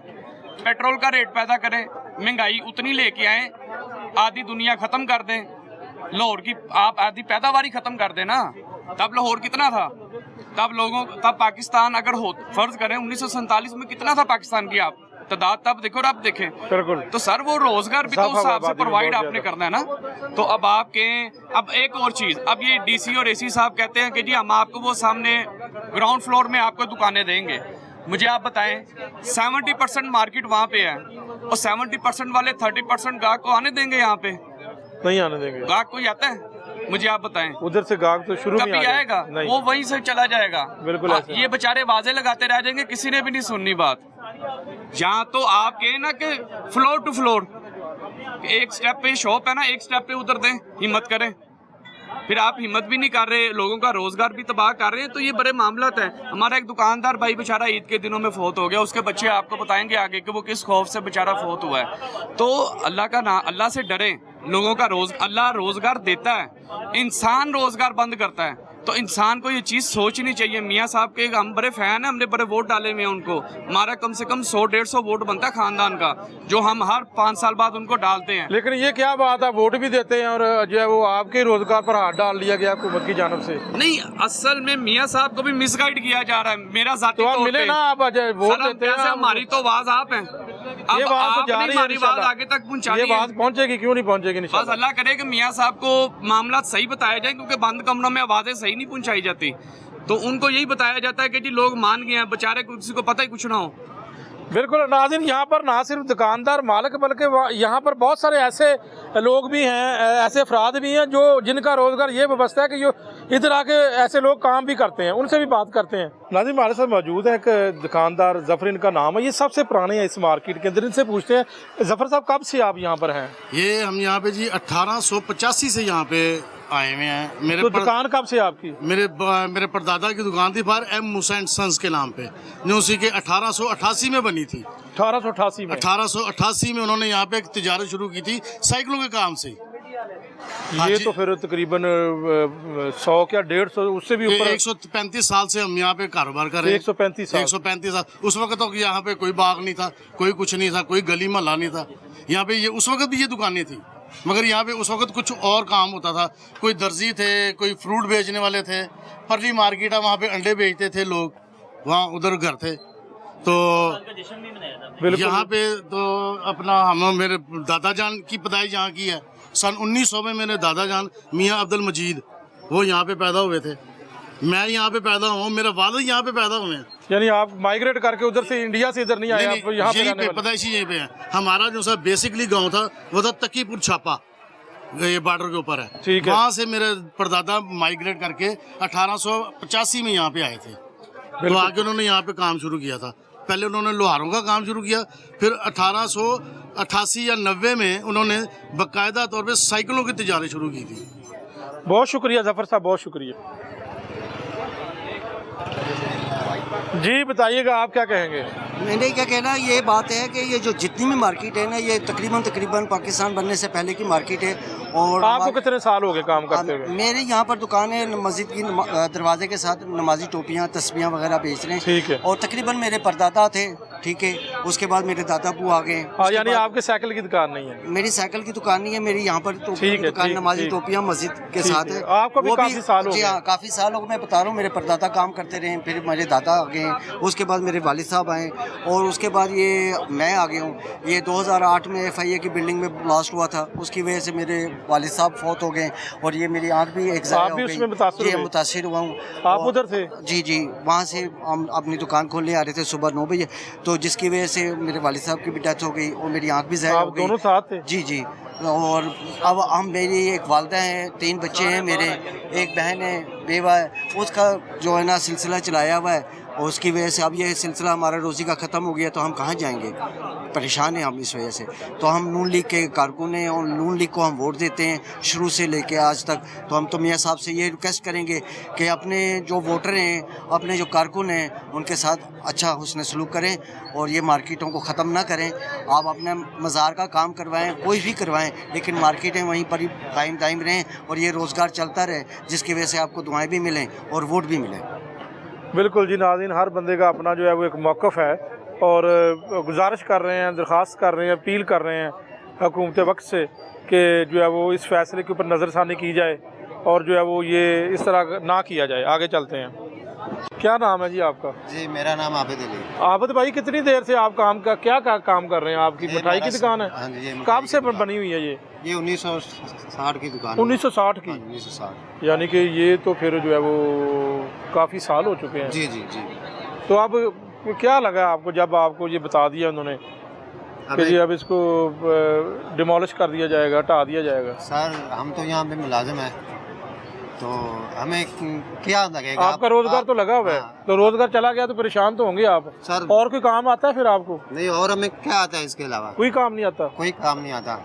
पेट्रोल का रेट पैदा करें, महंगाई उतनी लेके आए, आधी दुनिया ख़त्म कर दें, लाहौर की आप आधी पैदावारी ख़त्म कर दें ना। तब लाहौर कितना था? तब पाकिस्तान अगर हो फर्ज करें 1947 में कितना था पाकिस्तान की आप तादाद, तब देखो और अब देखें। बिल्कुल। तो सर वो रोजगार भी तो उस हिसाब से प्रोवाइड आपने करना है ना। तो अब आपके अब एक और चीज़, अब ये डीसी और एसी साहब कहते हैं कि जी हम आपको वो सामने ग्राउंड फ्लोर में आपको दुकानें देंगे। मुझे आप बताएं 70% मार्केट वहाँ पे है और 70% वाले 30% गाहक को आने देंगे? यहाँ पे नहीं आने देंगे। गाहक कोई आता है? मुझे आप बताएं। उधर से गाहक तो शुरू कभी नहीं आएगा, वो वहीं से चला जाएगा। बिल्कुल ऐसे। ये बेचारे वाजे लगाते रह जाएंगे, किसी ने भी नहीं सुननी बात। यहाँ तो आप कहें ना कि फ्लोर टू फ्लोर, एक स्टेप पे शॉप है ना, एक स्टेप पे उधर दें, हिम्मत करें। फिर आप हिम्मत भी नहीं कर रहे, लोगों का रोजगार भी तबाह कर रहे हैं। तो ये बड़े मामलात हैं। हमारा एक दुकानदार भाई बेचारा ईद के दिनों में फौत हो गया, उसके बच्चे आपको बताएंगे आगे कि वो किस खौफ से बेचारा फौत हुआ है। तो अल्लाह से डरें, लोगों का अल्लाह रोजगार देता है, इंसान रोजगार बंद करता है। तो इंसान को ये चीज़ सोचनी चाहिए। मियाँ साहब के हम बड़े फ़ैन हैं, हमने बड़े वोट डाले हुए हैं उनको। हमारा कम से कम 100-150 वोट बनता है ख़ानदान का, जो हम हर 5 साल बाद उनको डालते हैं। लेकिन ये क्या बात है, वोट भी देते हैं और जो है वो आपके रोजगार पर हाथ डाल लिया गया हुकूमत की जानब से। नहीं, असल में मियाँ साहब को भी मिसगाइड किया जा रहा है। मेरा जाती तो आप तौर मिले पे- ना, आप वोट सर, देते हैं। जैसे हमारी तो आवाज़ आप हैं, अब ये बात तो आपने जारी है हमारी बात इंशाल्लाह। आगे तक ये पहुँचानी बात है। पहुंचेगी, क्यों नहीं पहुंचेगी बस इंशाल्लाह। अल्लाह करे कि मियाँ साहब को मामला सही बताया जाए, क्योंकि बंद कमरों में आवाज़ें सही नहीं पहुंचाई जाती। तो उनको यही बताया जाता है कि जी लोग मान गए हैं, बेचारे किसी को पता ही कुछ ना हो। बिल्कुल नाज़रीन, यहाँ पर ना सिर्फ दुकानदार मालिक बल्कि यहाँ पर बहुत सारे ऐसे लोग भी हैं, ऐसे अफराद भी हैं जो जिनका रोज़गार ये व्यवस्था है कि जो इधर आके ऐसे लोग काम भी करते हैं, उनसे भी बात करते हैं। नाज़रीन हमारे साथ मौजूद है एक दुकानदार, ज़फ़र इनका नाम है, ये सबसे पुराने हैं इस मार्केट के अंदर। इनसे पूछते हैं, ज़फ़र साहब कब से आप यहाँ पर हैं? ये हम यहाँ पे जी 1885 से यहाँ पे आए हुए हैं। तो दुकान कब से आपकी? मेरे परदादा की दुकान थी बाहर एम मूसा एंड सन्स के नाम पे, जो उसी के 1888 में बनी थी। 1888 में? 1888 में उन्होंने यहाँ पे एक तिजारत शुरू की थी साइकिलों के काम से। हाँ ये जी। तो फिर तकरीबन 100 क्या 150 उससे भी ऊपर। 135 साल से हम यहाँ पे कारोबार कर रहे हैं। 135 साल। 135 साल। उस वक्त तो यहाँ पे कोई बाग नहीं था, कोई कुछ नहीं था, कोई गली मोहल्ला नहीं था। यहाँ पे ये उस वक्त भी ये दुकानें थी, मगर यहाँ पे उस वक्त कुछ और काम होता था। कोई दर्जी थे, कोई फ्रूट बेचने वाले थे, परली मार्केट है वहाँ पे अंडे बेचते थे लोग, वहाँ उधर घर थे। तो यहाँ पे तो अपना हम मेरे दादा जान की पैदाइश यहाँ की है। सन 1900 में मेरे दादा जान मियाँ अब्दुल मजीद वो यहाँ पे पैदा हुए थे। मैं यहाँ पे पैदा हुआ हूँ, मेरे वालिद यहाँ पे पैदा हुए हैं। यानी आप माइग्रेट करके उधर से इंडिया से इधर नहीं आए, आप यहाँ पे यहीं रहने पे वाले? पैदाइशी यहीं पे है। हमारा जो सा बेसिकली गांव था वो था तकीपुर छापा, ये बॉर्डर के ऊपर है। ठीक है। वहाँ से मेरे परदादा माइग्रेट करके 1885 में यहाँ पे आए थे। तो आगे उन्होंने यहाँ पे काम शुरू किया था। पहले उन्होंने लोहारों का काम शुरू किया, फिर 1888 या 90 में उन्होंने बाकायदा तौर पे साइकिलों की तिजारत शुरू की थी। बहुत शुक्रिया ज़फ़र साहब, बहुत शुक्रिया। जी बताइएगा, आप क्या कहेंगे? मैंने क्या कहना, ये बात है कि ये जो जितनी भी मार्केट है ना, ये तकरीबन पाकिस्तान बनने से पहले की मार्केट है। और आपको कितने साल हो गए काम करते हुए? मेरे यहाँ पर दुकान है, मस्जिद की दरवाजे के साथ नमाजी टोपियाँ तस्बियाँ वगैरह बेच रहे हैं। ठीक है। और तकरीबन मेरे परदादा थे, ठीक है, उसके बाद मेरे दादा बू आ गए। हाँ, यानी आपके साइकिल की दुकान नहीं है? मेरी साइकिल की दुकान नहीं है, मेरी यहाँ पर ठीक है, दुकान ठीक, नमाजी ठीक। टोपियाँ मस्जिद के ठीक साथ है। है। आपको भी वो काफी साल हो जी गए। हाँ, काफ़ी साल हो गए। मैं बता रहा हूँ, मेरे परदादा काम करते रहे, फिर मेरे दादा आ गए, उसके बाद मेरे वालिद साहब आए, और उसके बाद ये मैं आ गया हूँ। ये 2008 में FIA की बिल्डिंग में ब्लास्ट हुआ था, उसकी वजह से मेरे वालिद साहब फौत हो गए, और ये मेरी आँख भी एक ज़ाया आप हो भी गई। उसमें मुतासिर जी, हुए? मुतासिर हुआ हूँ। आप और- उधर थे? जी जी, वहाँ से हम अपनी दुकान खोलने आ रहे थे सुबह 9 बजे, तो जिसकी वजह से मेरे वालिद साहब की भी डेथ हो गई और मेरी आँख भी ज़ाया हो आप गई। दोनों साथ थे? जी जी। और अब हम, मेरी एक वालदा है, 3 बच्चे हैं मेरे, एक बहन है, बेवा है, उसका जो है ना सिलसिला चलाया हुआ है, और उसकी वजह से अब ये सिलसिला हमारा रोज़ी का ख़त्म हो गया, तो हम कहाँ जाएंगे? परेशान हैं हम इस वजह से। तो हम नून लीग के कारकुन हैं और नून लीग को हम वोट देते हैं शुरू से लेके आज तक। तो हम तो मियाँ साहब से ये रिक्वेस्ट करेंगे कि अपने जो वोटर हैं, अपने जो कारकुन हैं, उनके साथ अच्छा हुस्न सलूक करें और ये मार्केटों को ख़त्म ना करें। आप अपने मज़ार का काम करवाएं, कोई भी करवाएं, लेकिन मार्केटें वहीं पर ही कायम दायम रहें और ये रोज़गार चलता रहे, जिसकी वजह से आपको दुआएँ भी मिलें और वोट भी मिलें। बिल्कुल जी नाज़रीन, हर बंदे का अपना जो है वो एक मौक़िफ़ है, और गुजारिश कर रहे हैं, दरख्वास्त कर रहे हैं, अपील कर रहे हैं हुकूमत वक्त से कि जो है वो इस फैसले के ऊपर नज़रसानी की जाए और जो है वो ये इस तरह ना किया जाए। आगे चलते हैं। क्या नाम है जी आपका? जी, मेरा नाम आबिद अली। आबिद भाई, कितनी देर से आप काम काम कर रहे हैं? आपकी ये मिठाई की मेरा- दुकान है? हाँ जी, ये कब मिठाई से की दुकान। बनी हुई है ये? ये 1960 की दुकान है। 1960 की? हाँ, 1960। यानी कि ये तो फिर जो है वो काफ़ी साल हो चुके हैं। जी जी जी। तो अब क्या लगा आपको जब आपको ये बता दिया उन्होंने कि जी अब इसको डिमोलिश कर दिया जाएगा, हटा दिया जाएगा? सर, हम तो यहाँ पे मुलाजिम हैं, तो हमें क्या लगेगा? आपका रोजगार तो लगा हुआ है, हाँ। तो रोजगार चला गया तो परेशान तो होंगे आप। सर, और कोई काम आता है फिर आपको? नहीं, और हमें क्या आता है इसके अलावा? कोई काम नहीं आता? कोई काम नहीं आता।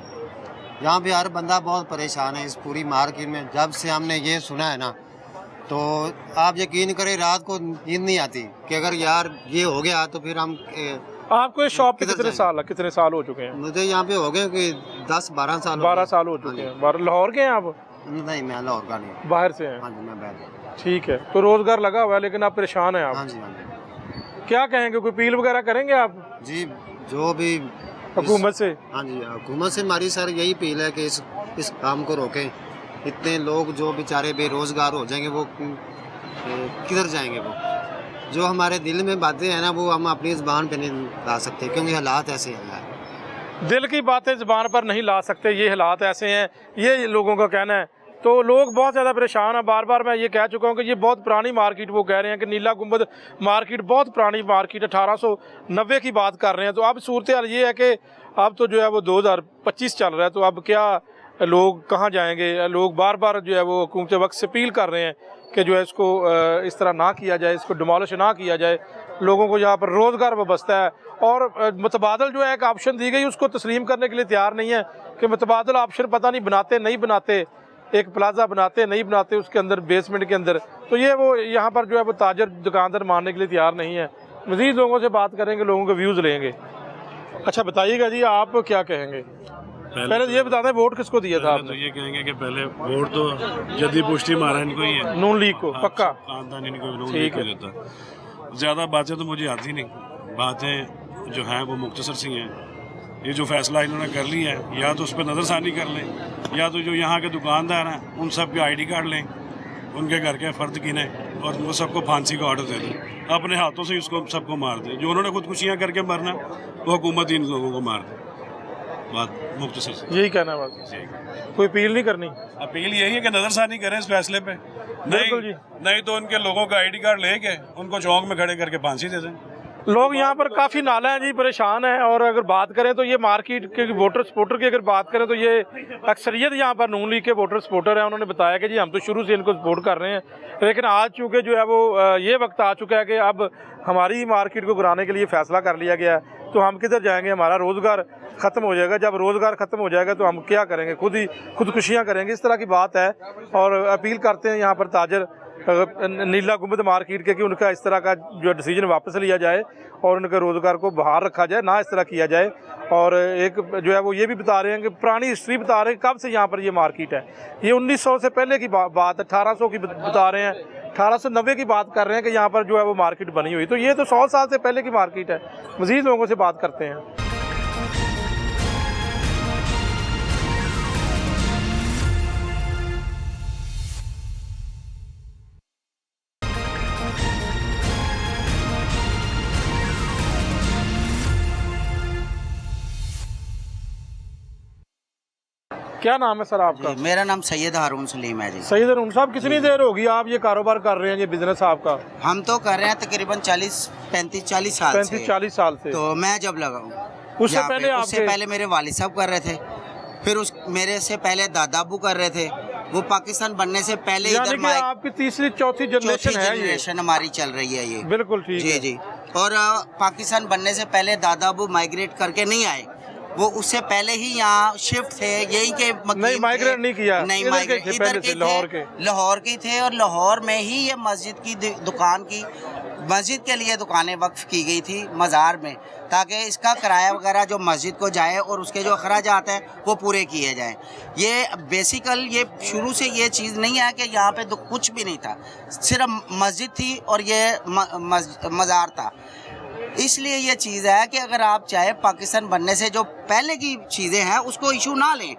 यहाँ पे हर बंदा बहुत परेशान है इस पूरी मार्केट में। जब से हमने ये सुना है ना, तो आप यकीन करें रात को नींद नहीं आती कि अगर यार ये हो गया तो फिर हम आपको इस शॉप पे किधर कितने साल हो चुके हैं? मुझे यहाँ पे हो गए कि 10-12 साल हो 12 गए। साल हो हाँ चुके जी। हैं। लाहौर के हैं आप? नहीं, मैं लाहौर का नहीं। बाहर से हैं? हाँ जी, मैं बाहर। ठीक है, तो रोजगार लगा हुआ है लेकिन आप परेशान हैं आप। हाँ जी, हाँ जी। क्या कहेंगे, कोई अपील वगैरह करेंगे आप जी, जो भी हुकूमत से? हाँ जी, हुकूमत से हमारी सर यही अपील है कि इस काम को रोकें। इतने लोग जो बेचारे बेरोजगार हो जाएंगे वो किधर जाएंगे? वो जो हमारे दिल में बातें हैं ना, वो हम अपनी ज़बान पे नहीं ला सकते, क्योंकि हालात ऐसे हैं। दिल की बातें ज़बान पर नहीं ला सकते, ये हालात ऐसे हैं, ये लोगों का कहना है। तो लोग बहुत ज़्यादा परेशान हैं। बार बार मैं ये कह चुका हूँ कि ये बहुत पुरानी मार्केट, वो कह रहे हैं कि नीला गुंबद मार्केट बहुत पुरानी मार्केट, 1890 की बात कर रहे हैं। तो अब सूरत हाल ये है कि अब तो जो है वो 2025 चल रहा है, तो अब क्या लोग कहाँ जाएंगे? लोग बार बार जो है वो हुकूमत वक्त से अपील कर रहे हैं कि जो है इसको इस तरह ना किया जाए, इसको डिमोलिश ना किया जाए, लोगों को यहाँ पर रोज़गार वाबस्ता है। और मुतबादल जो है एक ऑप्शन दी गई, उसको तस्लीम करने के लिए तैयार नहीं है कि मुतबादल ऑप्शन पता नहीं बनाते नहीं बनाते, एक प्लाजा बनाते नहीं बनाते उसके अंदर, बेसमेंट के अंदर। तो ये वो यहाँ पर जो है वो ताजर दुकानदार मानने के लिए तैयार नहीं है। मज़ीद लोगों से बात करेंगे, लोगों के व्यूज़ लेंगे। अच्छा बताइएगा जी, आप क्या कहेंगे? पहले तो ये बता दें, वोट किसको दिया था आपने? तो ये कहेंगे कि पहले वोट तो जदी पुष्टि मारा इनको ही है, नून लीग को। पक्का खानदान इनको नून लीग को देता। ज़्यादा बातें तो मुझे आती नहीं, बातें जो हैं वो मुख्तसर सी हैं। ये जो फैसला इन्होंने कर लिया है, या तो उस पर नज़रसानी कर लें, या तो जो यहाँ के दुकानदार हैं उन सब के ID कार्ड लें, उनके घर के फ़र्द गिनें और वो सबको फांसी का ऑर्डर दे दें, अपने हाथों से उसको सबको मार दें। जो उन्होंने खुदकुशियाँ करके मरना, वो हुकूमत इन लोगों को मार दे। बात मुख्तसर से यही कहना है बस, कोई अपील नहीं करनी। अपील यही है कि नज़रसानी करें इस फैसले पे, नहीं तो उनके लोगों का ID कार्ड लेके उनको चौक में खड़े करके फांसी दे दें। लोग यहाँ पर काफ़ी नाला हैं जी, परेशान हैं। और अगर बात करें तो ये मार्केट के वोटर सपोर्टर की अगर बात करें तो ये अक्सरियत यहाँ पर नून लीग के वोटर सपोर्टर हैं। उन्होंने बताया कि जी हम तो शुरू से इनको सपोर्ट कर रहे हैं, लेकिन आज चूँकि जो है वो ये वक्त आ चुका है कि अब हमारी मार्केट को गिराने के लिए फ़ैसला कर लिया गया है, तो हम किधर जाएंगे? हमारा रोज़गार ख़त्म हो जाएगा। जब रोज़गार ख़त्म हो जाएगा तो हम क्या करेंगे? खुद ही खुदकुशियाँ करेंगे। इस तरह की बात है। और अपील करते हैं यहाँ पर ताजर नीला गुंबद मार्केट के कि उनका इस तरह का जो डिसीजन वापस लिया जाए और उनके रोज़गार को बहाल रखा जाए, ना इस तरह किया जाए। और एक जो है वो ये भी बता रहे हैं कि पुरानी हिस्ट्री बता रहे हैं कब से यहाँ पर ये मार्केट है। ये 1900 से पहले की बात, 1800 की बता रहे हैं, 1890 की बात कर रहे हैं कि यहाँ पर जो है वो मार्केट बनी हुई। तो ये तो 100 साल से पहले की मार्केट है। मज़ीद लोगों से बात करते हैं। क्या नाम है सर आपका? मेरा नाम सैयद हारून सलीम है जी। सैयद हारून साहब, कितनी देर होगी आप ये कारोबार कर रहे हैं, ये बिजनेस आपका? हम तो कर रहे हैं तकरीबन 35-40 साल से। 35-40 साल से। तो मैं जब लगा हूँ, उससे पहले मेरे वालिद साहब कर रहे थे, फिर मेरे से पहले दादा अबू कर रहे थे। वो पाकिस्तान बनने से पहले इधर आपकी तीसरी चौथी जनरेशन हमारी चल रही है ये। बिल्कुल ठीक है जी। और पाकिस्तान बनने से पहले दादा अबू माइग्रेट करके नहीं आए, वो उससे पहले ही यहाँ शिफ्ट थे, यही के नहीं माइग्रेट नहीं किया, नहीं माइग्रेट इधर के लाहौर के थे। और लाहौर में ही ये मस्जिद की दुकान की, मस्जिद के लिए दुकानें वक्फ की गई थी मज़ार में, ताकि इसका किराया वगैरह जो मस्जिद को जाए और उसके जो अखराजात हैं वो पूरे किए जाएं। ये बेसिकल ये शुरू से ये चीज़ नहीं है कि यहाँ पे कुछ भी नहीं था, सिर्फ मस्जिद थी और ये मज़ार था। इसलिए ये चीज़ है कि अगर आप चाहे पाकिस्तान बनने से जो पहले की चीज़ें हैं उसको इशू ना लें,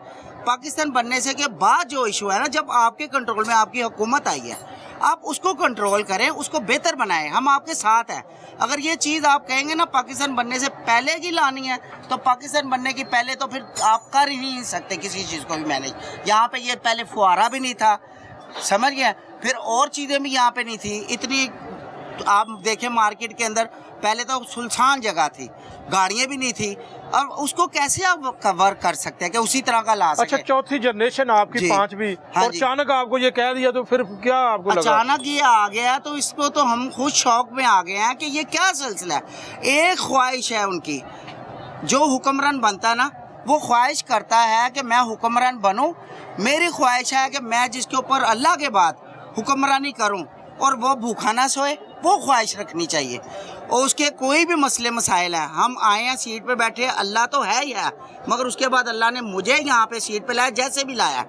पाकिस्तान बनने से के बाद जो इशू है ना, जब आपके कंट्रोल में आपकी हुकूमत आई है, आप उसको कंट्रोल करें, उसको बेहतर बनाएं। हम आपके साथ हैं। अगर ये चीज़ आप कहेंगे ना पाकिस्तान बनने से पहले की लानी है, तो पाकिस्तान बनने की पहले तो फिर आप कर ही नहीं सकते किसी चीज़ को भी मैनेज। यहाँ पे ये पहले फुहारा भी नहीं था, समझ गए, फिर और चीज़ें भी यहाँ पे नहीं थी इतनी। आप देखें मार्केट के अंदर पहले तो सुनसान जगह थी, गाड़ियाँ भी नहीं थी, और उसको कैसे आप कवर कर सकते हैं कि उसी तरह का ला सके? अच्छा, चौथी जनरेशन आपकी, पांचवी, और अचानक आपको ये कह दिया तो फिर क्या आपको लगा? अचानक ये आ गया तो इसको तो हम खुद शौक में आ गए हैं कि ये क्या सिलसिला है। एक ख्वाहिश है उनकी, जो हुक्मरान बनता ना वो ख्वाहिश करता है कि मैं हुक्मरान बनूं। मेरी ख्वाहिश है कि मैं जिसके ऊपर अल्लाह के बाद हुक्मरानी करूं और वो भूखा ना सोए, वो ख्वाहिश रखनी चाहिए। और उसके कोई भी मसले मसाइल हैं, हम आए हैं सीट पे बैठे, अल्लाह तो है ही है, मगर उसके बाद अल्लाह ने मुझे यहाँ पे सीट पे लाया, जैसे भी लाया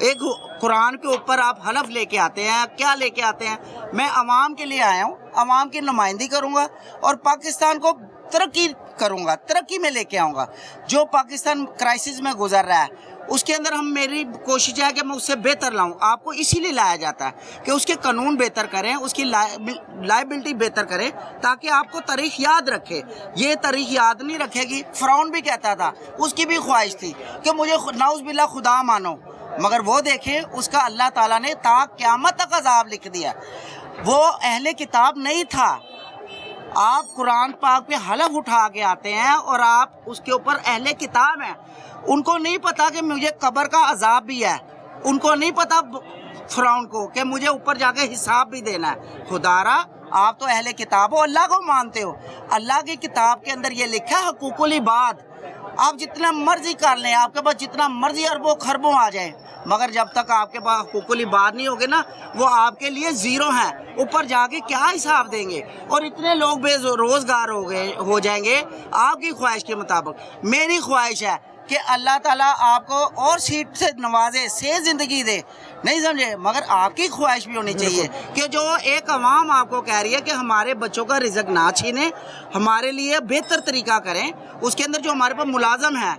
एक कुरान के ऊपर आप हलफ लेके आते हैं, क्या लेके आते हैं? मैं अवाम के लिए आया हूँ, अवाम की नुमाइंदगी करूँगा और पाकिस्तान को तरक्की करूँगा, तरक्की में लेके आऊँगा। जो पाकिस्तान क्राइसिस में गुजर रहा है उसके अंदर मेरी कोशिश है कि मैं उससे बेहतर लाऊं। आपको इसीलिए लाया जाता है कि उसके कानून बेहतर करें, उसकी लाइबिलिटी बेहतर करें, ताकि आपको तारीख याद रखे। ये तारीख याद नहीं रखेगी। फ़िरौन भी कहता था, उसकी भी ख्वाहिश थी कि मुझे नाउज़ बिल्लाह खुदा मानो, मगर वो देखें उसका अल्लाह ताला ने ता क़यामत तक अज़ाब लिख दिया। वो अहले किताब नहीं था। आप कुरान पाक पे हलफ उठा के आते हैं और आप उसके ऊपर अहले किताब हैं। उनको नहीं पता कि मुझे कब्र का अजाब भी है, उनको नहीं पता फ़िरौन को कि मुझे ऊपर जाके हिसाब भी देना है। खुदारा आप तो अहले किताब हो, अल्लाह को मानते हो। अल्लाह की किताब के अंदर ये लिखा है हुकूकुल इबाद। आप जितना मर्जी कर लें, आपके पास जितना मर्जी अरबों खरबों आ जाए, मगर जब तक आपके पास हुकूकुल इबाद नहीं होगे ना, वो आपके लिए ज़ीरो हैं। ऊपर जाके क्या हिसाब देंगे? और इतने लोग बेरोज़गार हो जाएंगे आपकी ख्वाहिश के मुताबिक। मेरी ख्वाहिश है कि अल्लाह ताला आपको और सीट से नवाजे, से ज़िंदगी दे, नहीं समझे? मगर आपकी ख्वाहिश भी होनी चाहिए कि जो एक अवाम आपको कह रही है कि हमारे बच्चों का रिज़्क ना छीने, हमारे लिए बेहतर तरीका करें। उसके अंदर जो हमारे पास मुलाजम है,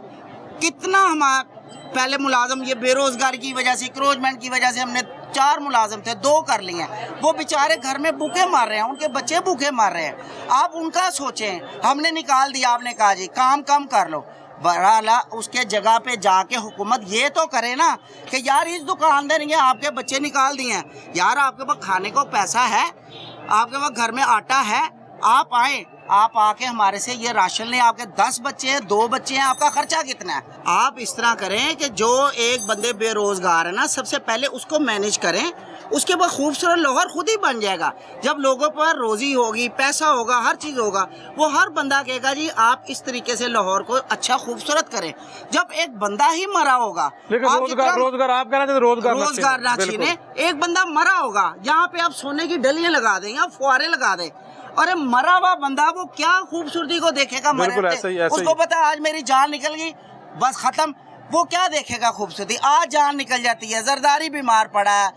कितना पहले मुलाजम ये बेरोज़गारी की वजह से, इंक्रोचमेंट की वजह से हमने 4 मुलाजम थे, 2 कर लिए हैं। वो बेचारे घर में भूखे मर रहे हैं, उनके बच्चे भूखे मर रहे हैं। आप उनका सोचें। हमने निकाल दिया, आपने कहा जी काम कम कर लो। बहरहाल उसके जगह पे जाके हुकूमत ये तो करे ना कि यार इस दुकानदार ने आपके बच्चे निकाल दिए हैं, यार आपके पास खाने को पैसा है, आपके पास घर में आटा है, आप आए, आप आके हमारे से ये राशन लें। आपके 10 बच्चे हैं, 2 बच्चे हैं, आपका खर्चा कितना है? आप इस तरह करें कि जो एक बंदे बेरोज़गार है ना, सबसे पहले उसको मैनेज करें, उसके बाद खूबसूरत लाहौर खुद ही बन जाएगा। जब लोगों पर रोज़ी होगी, पैसा होगा, हर चीज़ होगा, वो हर बंदा कहेगा जी आप इस तरीके से लाहौर को अच्छा खूबसूरत करें। जब एक बंदा ही मरा होगा, लेकिन रोजगार आप कहना चाहते रोजगार ना छीने, एक बंदा मरा होगा, यहाँ पे आप सोने की डलियाँ लगा दें या फुहारे लगा दें। अरे मरा हुआ बंदा वो क्या खूबसूरती को देखेगा? मरे उसको पता आज मेरी जान निकल गई, बस खत्म। वो क्या देखेगा खूबसूरती? आज जान निकल जाती है, जरदारी बीमार पड़ा है,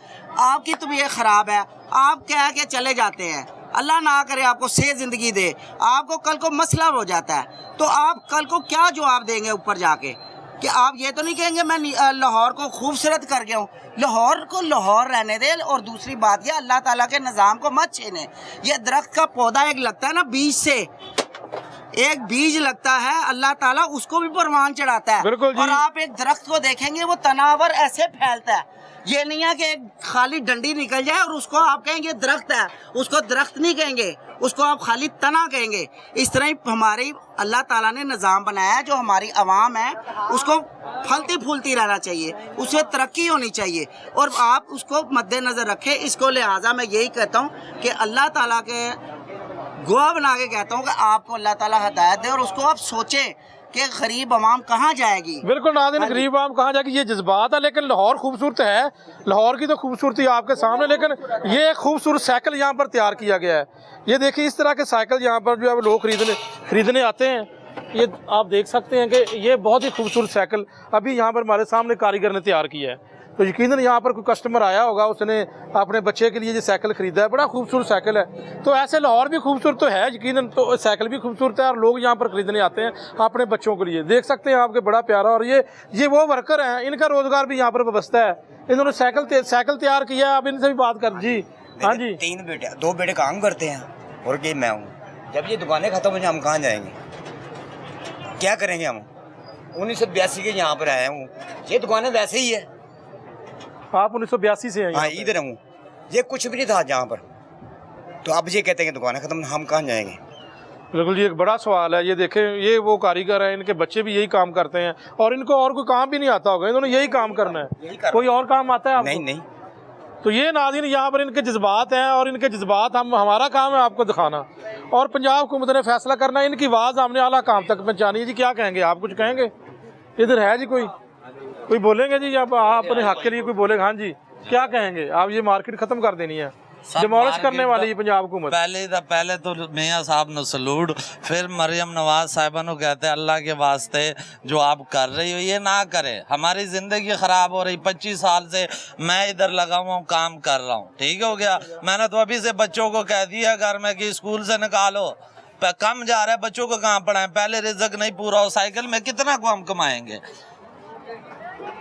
आपकी तबीयत खराब है, आप कह के चले जाते हैं। अल्लाह ना करे आपको सेहत ज़िंदगी दे, आपको कल को मसला हो जाता है, तो आप कल को क्या जवाब देंगे ऊपर जाके? कि आप ये तो नहीं कहेंगे मैं लाहौर को खूबसूरत कर गया हूँ। लाहौर को लाहौर रहने दे। और दूसरी बात ये, अल्लाह ताला के निज़ाम को मत छीने। ये दरख्त का पौधा एक लगता है ना, बीज से एक बीज लगता है, अल्लाह ताला उसको भी परवान चढ़ाता है। और आप एक दरख्त को देखेंगे वो तनावर ऐसे फैलता है। ये नहीं है कि एक खाली डंडी निकल जाए और उसको आप कहेंगे दरख्त है, उसको दरख्त नहीं कहेंगे, उसको आप खाली तना कहेंगे। इस तरह ही हमारी अल्लाह ताला ने निज़ाम बनाया है, जो हमारी आवाम है उसको फलती फूलती रहना चाहिए, उसमें तरक्की होनी चाहिए और आप उसको मद्देनज़र रखें। इसको लिहाजा मैं यही कहता हूँ कि अल्लाह ताला के गवाह बना के कहता हूँ कि आपको अल्लाह ताला हिदायत दे और उसको आप सोचें कि गरीब आवाम कहाँ जाएगी। बिल्कुल नाज़रीन, गरीब आवाम कहाँ जाएगी, ये जज्बात है। लेकिन लाहौर खूबसूरत है, लाहौर की तो खूबसूरती आपके सामने। लेकिन ये एक खूबसूरत साइकिल यहाँ पर तैयार किया गया है। ये देखिए इस तरह के साइकिल यहाँ पर जो है लोग खरीदने आते हैं। ये आप देख सकते हैं कि ये बहुत ही खूबसूरत साइकिल अभी यहाँ पर हमारे सामने कारीगर ने तैयार किया है। तो यकीनन यहाँ पर कोई कस्टमर आया होगा, उसने अपने बच्चे के लिए ये साइकिल ख़रीदा है। बड़ा खूबसूरत साइकिल है। तो ऐसे लाहौर भी खूबसूरत तो है यकीनन, तो साइकिल भी खूबसूरत है और लोग यहाँ पर ख़रीदने आते हैं अपने बच्चों के लिए। देख सकते हैं आपके, बड़ा प्यारा। और ये वो वर्कर हैं, इनका रोज़गार भी यहाँ पर व्यवस्था है। इन्होंने साइकिल तैयार किया है। अब इनसे भी बात कर जी। हाँ जी, 3 बेटे, 2 बेटे काम करते हैं और कि मैं हूँ। जब ये दुकानें ख़त्म हो जाए हम कहाँ जाएंगे, क्या करेंगे? हम 1982 के यहाँ पर आए हूँ, ये दुकानें वैसे ही है। आप 1982 से हैं? हाँ, इधर हूँ। ये कुछ भी नहीं था यहाँ पर, तो अब ये कहते हैं दुकानें खत्म, हम कहाँ जाएंगे? बिल्कुल जी, एक बड़ा सवाल है। ये देखें, ये वो कारीगर हैं, इनके बच्चे भी यही काम करते हैं और इनको और कोई काम भी नहीं आता होगा, इन्होंने यही काम करना है। कोई और काम आता है आपको? नहीं। तो ये नाज़रीन यहाँ पर इनके जज्बात हैं और इनके जज्बात हमारा काम है आपको दिखाना और पंजाब हुकूमत ने फैसला करना है। इनकी आवाज़ हमने आला काम तक पहुँचानी है। जी क्या कहेंगे आप? कुछ कहेंगे? इधर है जी कोई बोलेंगे जी? आप अपने हक के लिए कोई बोलेगा? हाँ जी, क्या कहेंगे आप? ये मार्केट ख़त्म कर देनी है। डिमोलिश करने वाली पंजाब हुकूमत? पहले तो मियाँ साहब ने सलूट, फिर मरियम नवाज साहिबा को कहते हैं अल्लाह के वास्ते जो आप कर रही हो ये ना करे, हमारी ज़िंदगी ख़राब हो रही। 25 साल से मैं इधर लगा हुआ हूँ, काम कर रहा हूँ, ठीक हो गया। मैंने तो अभी से बच्चों को कह दिया घर में कि स्कूल से निकालो, कम जा रहा है, बच्चों को कहाँ पढ़ाएं, पहले रिजक नहीं पूरा हो, साइकिल में कितना को हम कमाएंगे।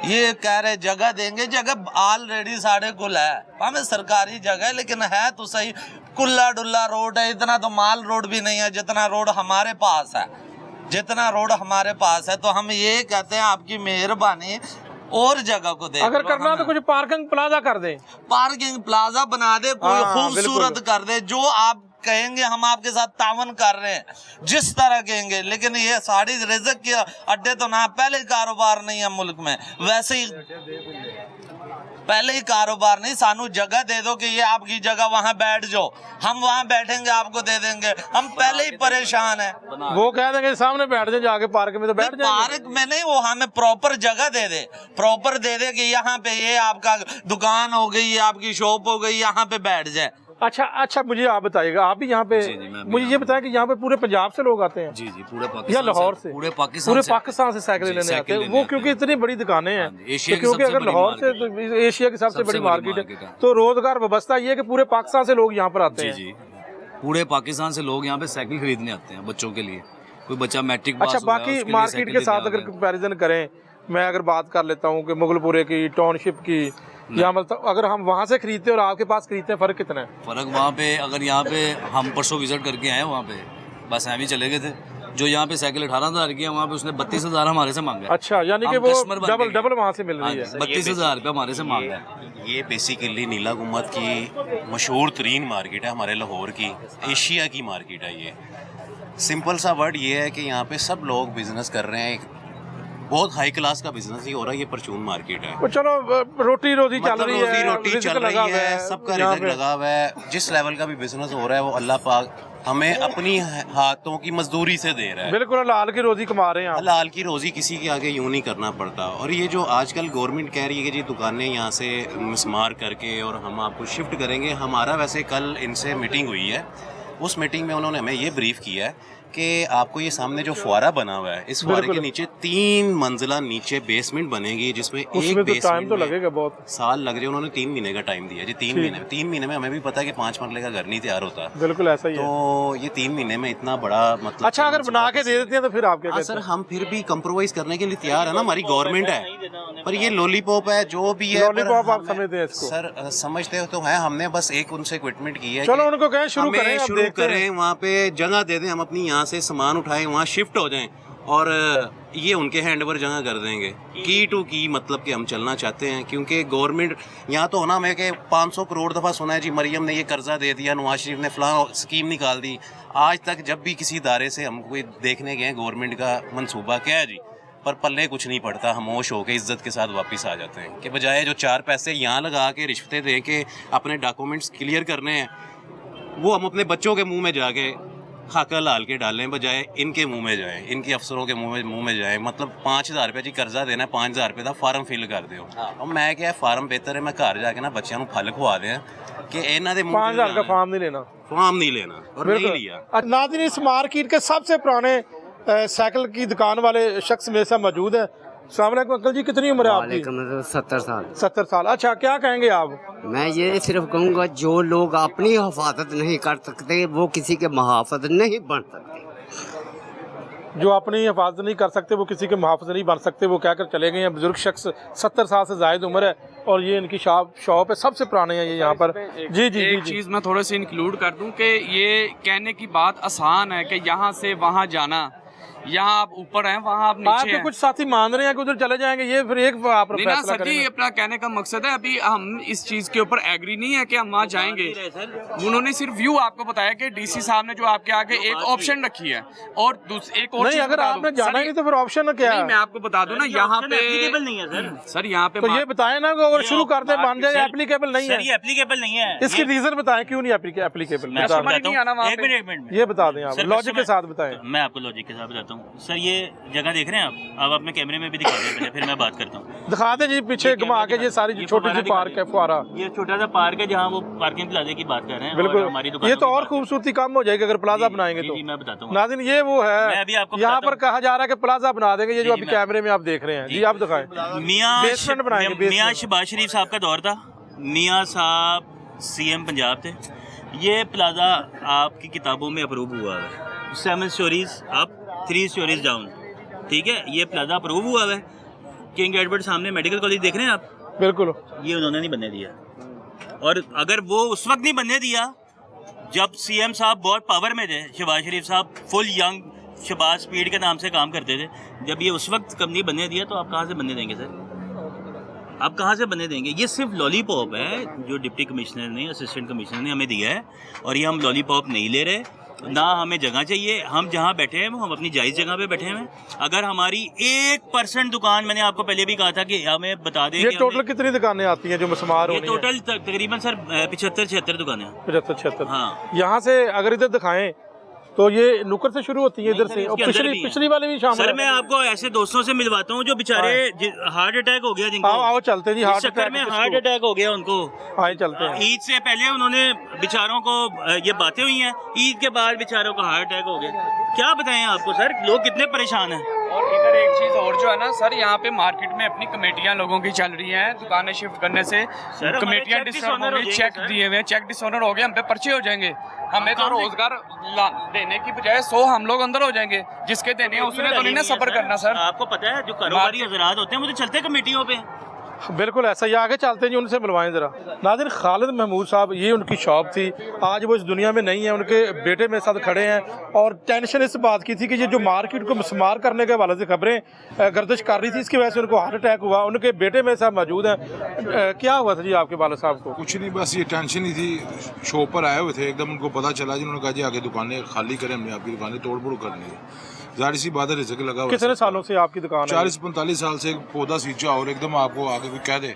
ये कह रहे जगह देंगे, जगह ऑलरेडी साढ़े कुल है, हमें सरकारी जगह है लेकिन है तो सही, कुल्ला डुल्ला रोड है, इतना तो माल रोड भी नहीं है जितना रोड हमारे पास है, जितना रोड हमारे पास है। तो हम ये कहते हैं आपकी मेहरबानी और जगह को दे, अगर करना तो कुछ पार्किंग प्लाजा कर दे, पार्किंग प्लाजा बना दे, कोई खूबसूरत कर दे, जो आप कहेंगे हम आपके साथ तावन कर रहे हैं, जिस तरह कहेंगे। लेकिन ये साड़ी रिज़्क के अड्डे तो ना, पहले ही कारोबार नहीं है मुल्क में, वैसे ही पहले ही कारोबार नहीं, सानू जगह दे दो कि ये आपकी जगह, वहाँ बैठ जाओ, हम वहाँ बैठेंगे, आपको दे देंगे, हम पहले ही परेशान हैं। वो कह देंगे सामने बैठ जाए, जाके पार्क में तो बैठ जाए, पार्क में नहीं, वो हमें प्रॉपर जगह दे दे, प्रॉपर दे दे कि यहाँ पे ये आपका दुकान हो गई, ये आपकी शॉप हो गई, यहाँ पे बैठ जाए। अच्छा मुझे आप बताइएगा, आप भी यहाँ पे, मुझे ये बताएं कि यहाँ पे पूरे पंजाब से लोग आते हैं? जी पूरे पाकिस्तान या लाहौर से? पूरे पाकिस्तान से साइकिल लेने आते हैं वो, क्योंकि इतनी बड़ी दुकानें हैं, क्योंकि अगर लाहौर से तो एशिया की सबसे बड़ी मार्केट है, तो रोजगार व्यवस्था ये है कि पूरे पाकिस्तान से लोग यहाँ पर आते हैं। पूरे पाकिस्तान से लोग यहाँ पे साइकिल खरीदने आते हैं बच्चों के लिए, कोई बच्चा मैट्रिक अच्छा, बाकी मार्केट के साथ अगर कंपेरिजन करें, मैं अगर बात कर लेता हूँ कि मुगलपुरे की, टाउनशिप की, या मतलब अगर हम वहाँ से खरीदते हैं और आपके पास खरीदते हैं, फ़र्क कितना है? फ़र्क वहाँ पे, अगर यहाँ पे हम परसों विजिट करके आए वहाँ पे, बस हम ही चले गए थे, जो यहाँ पे साइकिल 18,000 की है, वहाँ पे उसने 32,000 हमारे से मांगा। अच्छा, यानी कि वो डबल वहाँ से मिल रही है, 32,000 रुपये हमारे से मांगा है। ये बेसिकली नीला गुम्बद की मशहूर तरीन मार्केट है, हमारे लाहौर की, एशिया की मार्केट है। ये सिंपल सा वर्ड ये है कि यहाँ पे सब लोग बिजनेस कर रहे हैं, बहुत हाई क्लास का बिजनेस ही हो रहा है। ये परचून मार्केट है, वो चलो रोटी रोजी चल रही है, रोटी चल रही है, सबका रिज़्क लगा हुआ है। जिस लेवल का भी बिजनेस हो रहा है वो अल्लाह पाक हमें अपनी हाथों की मजदूरी से दे रहा है। बिल्कुल हलाल की रोजी कमा रहे हैं, हलाल की रोजी किसी के आगे यूं नहीं करना पड़ता। और ये जो आजकल गवर्नमेंट कह रही है कि जी दुकानें यहाँ से मिसमार करके और हम आपको शिफ्ट करेंगे, हमारा वैसे कल इनसे मीटिंग हुई है, उस मीटिंग में उन्होंने हमें ये ब्रीफ किया है कि आपको ये सामने जो फुआरा बना हुआ है, इस फुआरे के नीचे 3 मंजिला नीचे बेसमेंट बनेगी, जिसमें एक बेसमेंट टाइम तो लगेगा, बहुत साल लग रहे हैं। उन्होंने 3 महीने का टाइम दिया जी, 3 महीने में हमें भी पता है कि 5 मरले का घर नहीं तैयार होता। बिल्कुल ऐसा ही है। तो ये 3 महीने में इतना बड़ा मतलब, अच्छा अगर बना के दे देते हैं तो फिर आप क्या कहते हैं? सर हम फिर भी कंप्रोमाइज करने के लिए तैयार है ना, हमारी गवर्नमेंट है, पर ये लॉलीपॉप है जो भी है। लॉलीपॉप आप समझते हैं इसको? सर समझते हो तो है, हमने बस एक उनसे इक्विपमेंट की है, चलो उनको कहें शुरू करें, वहाँ पे जगह दे दें, हम अपनी यहाँ से सामान उठाएं, वहाँ शिफ्ट हो जाएं और ये उनके हैंड ओवर जगह कर देंगे। की टू की मतलब कि हम चलना चाहते हैं, क्योंकि गवर्नमेंट यहाँ तो होना हमें कि 500 करोड़ दफ़ा सुना है जी, मरियम ने ये कर्जा दे दिया, नवाज शरीफ ने फलां स्कीम निकाल दी। आज तक जब भी किसी इदारे से हम कोई देखने गए गवर्नमेंट का मंसूबा क्या है जी, पर पल्ले कुछ नहीं पड़ता, खामोश होकर इज्जत के साथ वापस आ जाते हैं। कि बजाय जो 4 पैसे यहाँ लगा के रिश्वतें दे के अपने डॉक्यूमेंट्स क्लियर करने हैं, वो हम अपने बच्चों के मुँह में जाके खाका लाल के डालें, बजाय इनके मुंह में जाए, इनके अफसरों के मुंह में जाए। मतलब 5,000 रुपये जी कर्जा देना है, 5,000 रुपये का फार्म फिल कर दो। और मैं क्या फार्म बेहतर है मैं घर जाके ना बच्चों को फल खुआ दें कि इन्हों के 5,000 का फार्म नहीं लेना और नहीं लिया। नाज़रीन, इस मार्केट के सबसे पुराने साइकिल की दुकान वाले शख्स मेरे साथ मौजूद है। अस्सलाम वालेकुम अंकल जी, कितनी उम्र है आपकी? 70 साल। 70 साल। अच्छा, क्या कहेंगे आप? मैं ये सिर्फ कहूँगा, जो लोग अपनी हिफाजत नहीं कर सकते वो किसी के मुहाफ़िज़ नहीं बन सकते। जो अपनी हिफाजत नहीं कर सकते वो किसी के मुहाफ़िज़ नहीं बन सकते, वो कहकर चले गए हैं। बुजुर्ग शख्स 70 साल से ज़ायद उम्र है और ये इनकी शॉप है, सबसे पुराने हैं ये यहाँ पर। जी जी एक चीज़ मैं थोड़ा सा इंक्लूड कर दूँ कि ये कहने की बात आसान है कि यहाँ से वहाँ जाना, यहाँ आप ऊपर हैं वहाँ आप नीचे हैं। कुछ साथी मान रहे हैं कि उधर चले जाएंगे, ये फिर एक आप नहीं ना सर जी, अपना कहने का मकसद है, अभी हम इस चीज के ऊपर एग्री नहीं है कि हम वहाँ जाएंगे। उन्होंने सिर्फ व्यू आपको बताया कि डीसी साहब ने जो आपके आगे एक ऑप्शन रखी है और एक और नहीं, अगर आपने जाना ही तो फिर ऑप्शन क्या है? मैं आपको बता दूं ना, यहाँ पे एप्लीकेबल नहीं है सर यहाँ पे तो ये बताएं ना, अगर शुरू कर दे बन जाए, एप्लीकेबल नहीं है। एप्लीकेबल नहीं है, इसकी रीजन बताएं क्यों नहीं एप्लीकेबल? एक मिनट ये बता दें आप, लॉजिक के साथ बताएं। मैं आपको लॉजिक के साथ बताता हूँ। हूँ सर, ये जगह देख रहे हैं आप अपने कैमरे में भी दिखा दें पहले, फिर मैं बात करता हूँ। दिखा दें जी पीछे घुमा के, ये सारी छोटी सी पार्क है, फुहारा। ये छोटा सा पार्क है जहाँ वो पार्किंग प्लाजा की बात कर रहे हैं। बिल्कुल, और हमारी दुकान ये तो और खूबसूरती कम हो जाएगी अगर प्लाजा बनाएंगे तो। मैं बताता हूँ नाज़रीन, ये वो मैं है अभी आपको यहाँ बताता पर कहा जा रहा है कि प्लाजा बना देंगे, ये जो अभी कैमरे में आप देख रहे हैं। जी आप दिखाएं। बेसमेंट बनाएंगे। मियाँ शहबाज शरीफ साहब का दौर था, मियाँ साहब CM पंजाब थे। ये प्लाजा आपकी किताबों में अप्रूव हुआ है, 7 स्टोरीज अप 3 स्टोरीज डाउन, ठीक है। ये प्लाजा अप्रूव हुआ है। किंग एडवर्ड सामने मेडिकल कॉलेज देख रहे हैं आप, बिल्कुल, ये उन्होंने नहीं बनने दिया। और अगर वो उस वक्त नहीं बनने दिया जब CM साहब बहुत पावर में थे, शहबाज शरीफ साहब फुल यंग शहबाज स्पीड के नाम से काम करते थे, जब ये उस वक्त कब नहीं बनने दिया तो आप कहाँ से बनने देंगे सर? आप कहाँ से बनने देंगे? ये सिर्फ लॉलीपॉप है जो डिप्टी कमिश्नर ने, असिस्टेंट कमिश्नर ने हमें दिया है, और ये हम लॉलीपॉप नहीं ले रहे। ना हमें जगह चाहिए, हम जहाँ बैठे हैं वो हम अपनी जायज़ जगह पे बैठे हैं। अगर हमारी 1% दुकान, मैंने आपको पहले भी कहा था कि हमें बता दें ये टोटल कितनी दुकानें आती हैं जो मसमार ये टोटल तकरीबन सर 75-76 दुकानें, 75-76। हाँ। यहाँ से अगर इधर दिखाएं तो ये नुक्कड़ से शुरू होती है इधर से, और पिछली वाली भी शामिल है। सर मैं आपको ऐसे दोस्तों से मिलवाता हूँ जो बेचारे हार्ट अटैक हो गया जिनको। आओ चलते जी, हार्ट अटैक में हार्ट अटैक हो गया उनको। हाँ चलते हैं। ईद से पहले उन्होंने बेचारों को ये बातें हुई हैं, ईद के बाद बेचारों को हार्ट अटैक हो गया। क्या बताएं आपको सर, लोग कितने परेशान हैं। और इधर एक चीज़ और जो है ना सर, यहाँ पे मार्केट में अपनी कमेटियाँ लोगों की चल रही हैं, दुकानें शिफ्ट करने से कमेटियाँ डिसऑनर हो गई, चेक दिए हुए हैं, चेक डिसऑनर हो गए, हम पे पर्चे हो जाएंगे। हमें तो रोजगार देने की बजाय 100 हम लोग अंदर हो जाएंगे, जिसके देने हैं उसने तो नहीं ना सफर करना सर। आपको पता है जो कारोबारी हजरात होते हैं वो तो चलते कमेटियों पे। बिल्कुल ऐसा ही, आगे चलते हैं जी, उनसे मिलवाएं ज़रा। नाज़रीन, खालिद महमूद साहब, ये उनकी शॉप थी, आज वो इस दुनिया में नहीं है। उनके बेटे मेरे साथ खड़े हैं, और टेंशन इस बात की थी कि ये जो मार्केट को मस्मार करने के हवाले से खबरें गर्दिश कर रही थी, इसकी वजह से उनको हार्ट अटैक हुआ। उनके बेटे मेरे साथ मौजूद हैं। क्या हुआ था जी आपके वालिद साहब को? कुछ नहीं, बस ये टेंशन ही थी। शॉप पर आए हुए थे, एकदम उनको पता चला, जिन्होंने कहा जी आगे दुकानें खाली करें, हमने आपकी दुकानें तोड़ फोड़ करनी है। जाहिर सी बात है, रिस्क लगा हुआ। कितने सालों से आपकी दुकान है? 40-45 साल से। पौधा सींचा और एकदम आपको आगे कोई कह दे,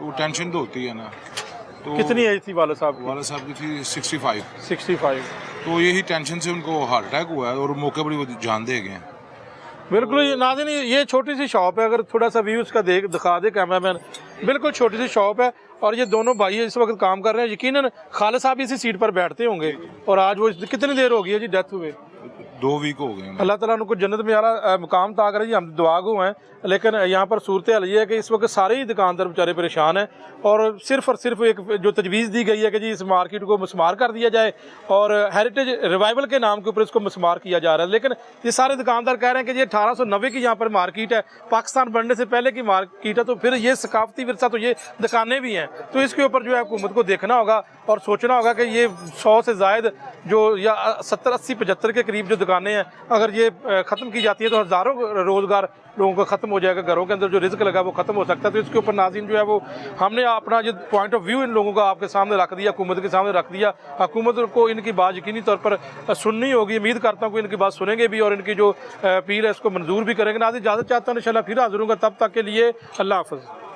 वो टेंशन तो होती है ना। तो कितनी एज थी वालिद साहब की? वालिद साहब की थी 65। तो यही टेंशन से उनको हार्ट अटैक हुआ है, और मौके पर ही वो जान दे गए। बिल्कुल, ये नाज़रीन, ये छोटी सी शॉप है, अगर थोड़ा सा व्यू इसका दिखा दे कैमरामैन। बिल्कुल छोटी सी शॉप है, और ये दोनों भाई इस वक्त काम कर रहे हैं। यकीनन खालिद साहब इसी सीट पर बैठते होंगे, और आज वो कितनी देर हो गई है जी डेथ हुए? 2 वीक हो गए। अल्लाह ताला उनको जन्नत में आला मुकाम ता करे जी, हम दुआ गो हैं। लेकिन यहाँ पर सूरत हाल ये है कि इस वक्त सारे ही दुकानदार बेचारे परेशान हैं, और सिर्फ एक जो तजवीज़ दी गई है कि जी इस मार्केट को मस्मार कर दिया जाए, और हेरिटेज रिवाइवल के नाम के ऊपर इसको मस्मार किया जा रहा है। लेकिन ये सारे दुकानदार कह रहे हैं कि ये 1890 की यहाँ पर मार्केट है, पाकिस्तान बनने से पहले की मार्केट है, तो फिर ये सकाफती विरसा, तो ये दुकानें भी हैं। तो इसके ऊपर जो है हुकूमत को देखना होगा और सोचना होगा कि ये 100 से ज़ायद जो, या 70, 80, 75 के करीब जो दुकानें हैं, अगर ये ख़त्म की जाती है तो हज़ारों रोज़गार लोगों का ख़त्म हो जाएगा, घरों के अंदर जो रिस्क लगा वो ख़त्म हो सकता है। तो इसके ऊपर नाज़रीन जो है वो हमने अपना जो पॉइंट ऑफ व्यू इन लोगों का आपके सामने रख दिया, हुकूमत के सामने रख दिया। हुकूमत को इनकी बात यकीनी तौर पर सुननी होगी। उम्मीद करता हूँ कि इनकी बात सुनेंगे भी, और इनकी जो अपील है इसको मंजूर भी करेंगे। नाज़रीन, इजाज़त चाहता हूँ, इंशाल्लाह फिर हाज़िर होऊंगा। तब तक के लिए अल्लाह हाफ़िज़।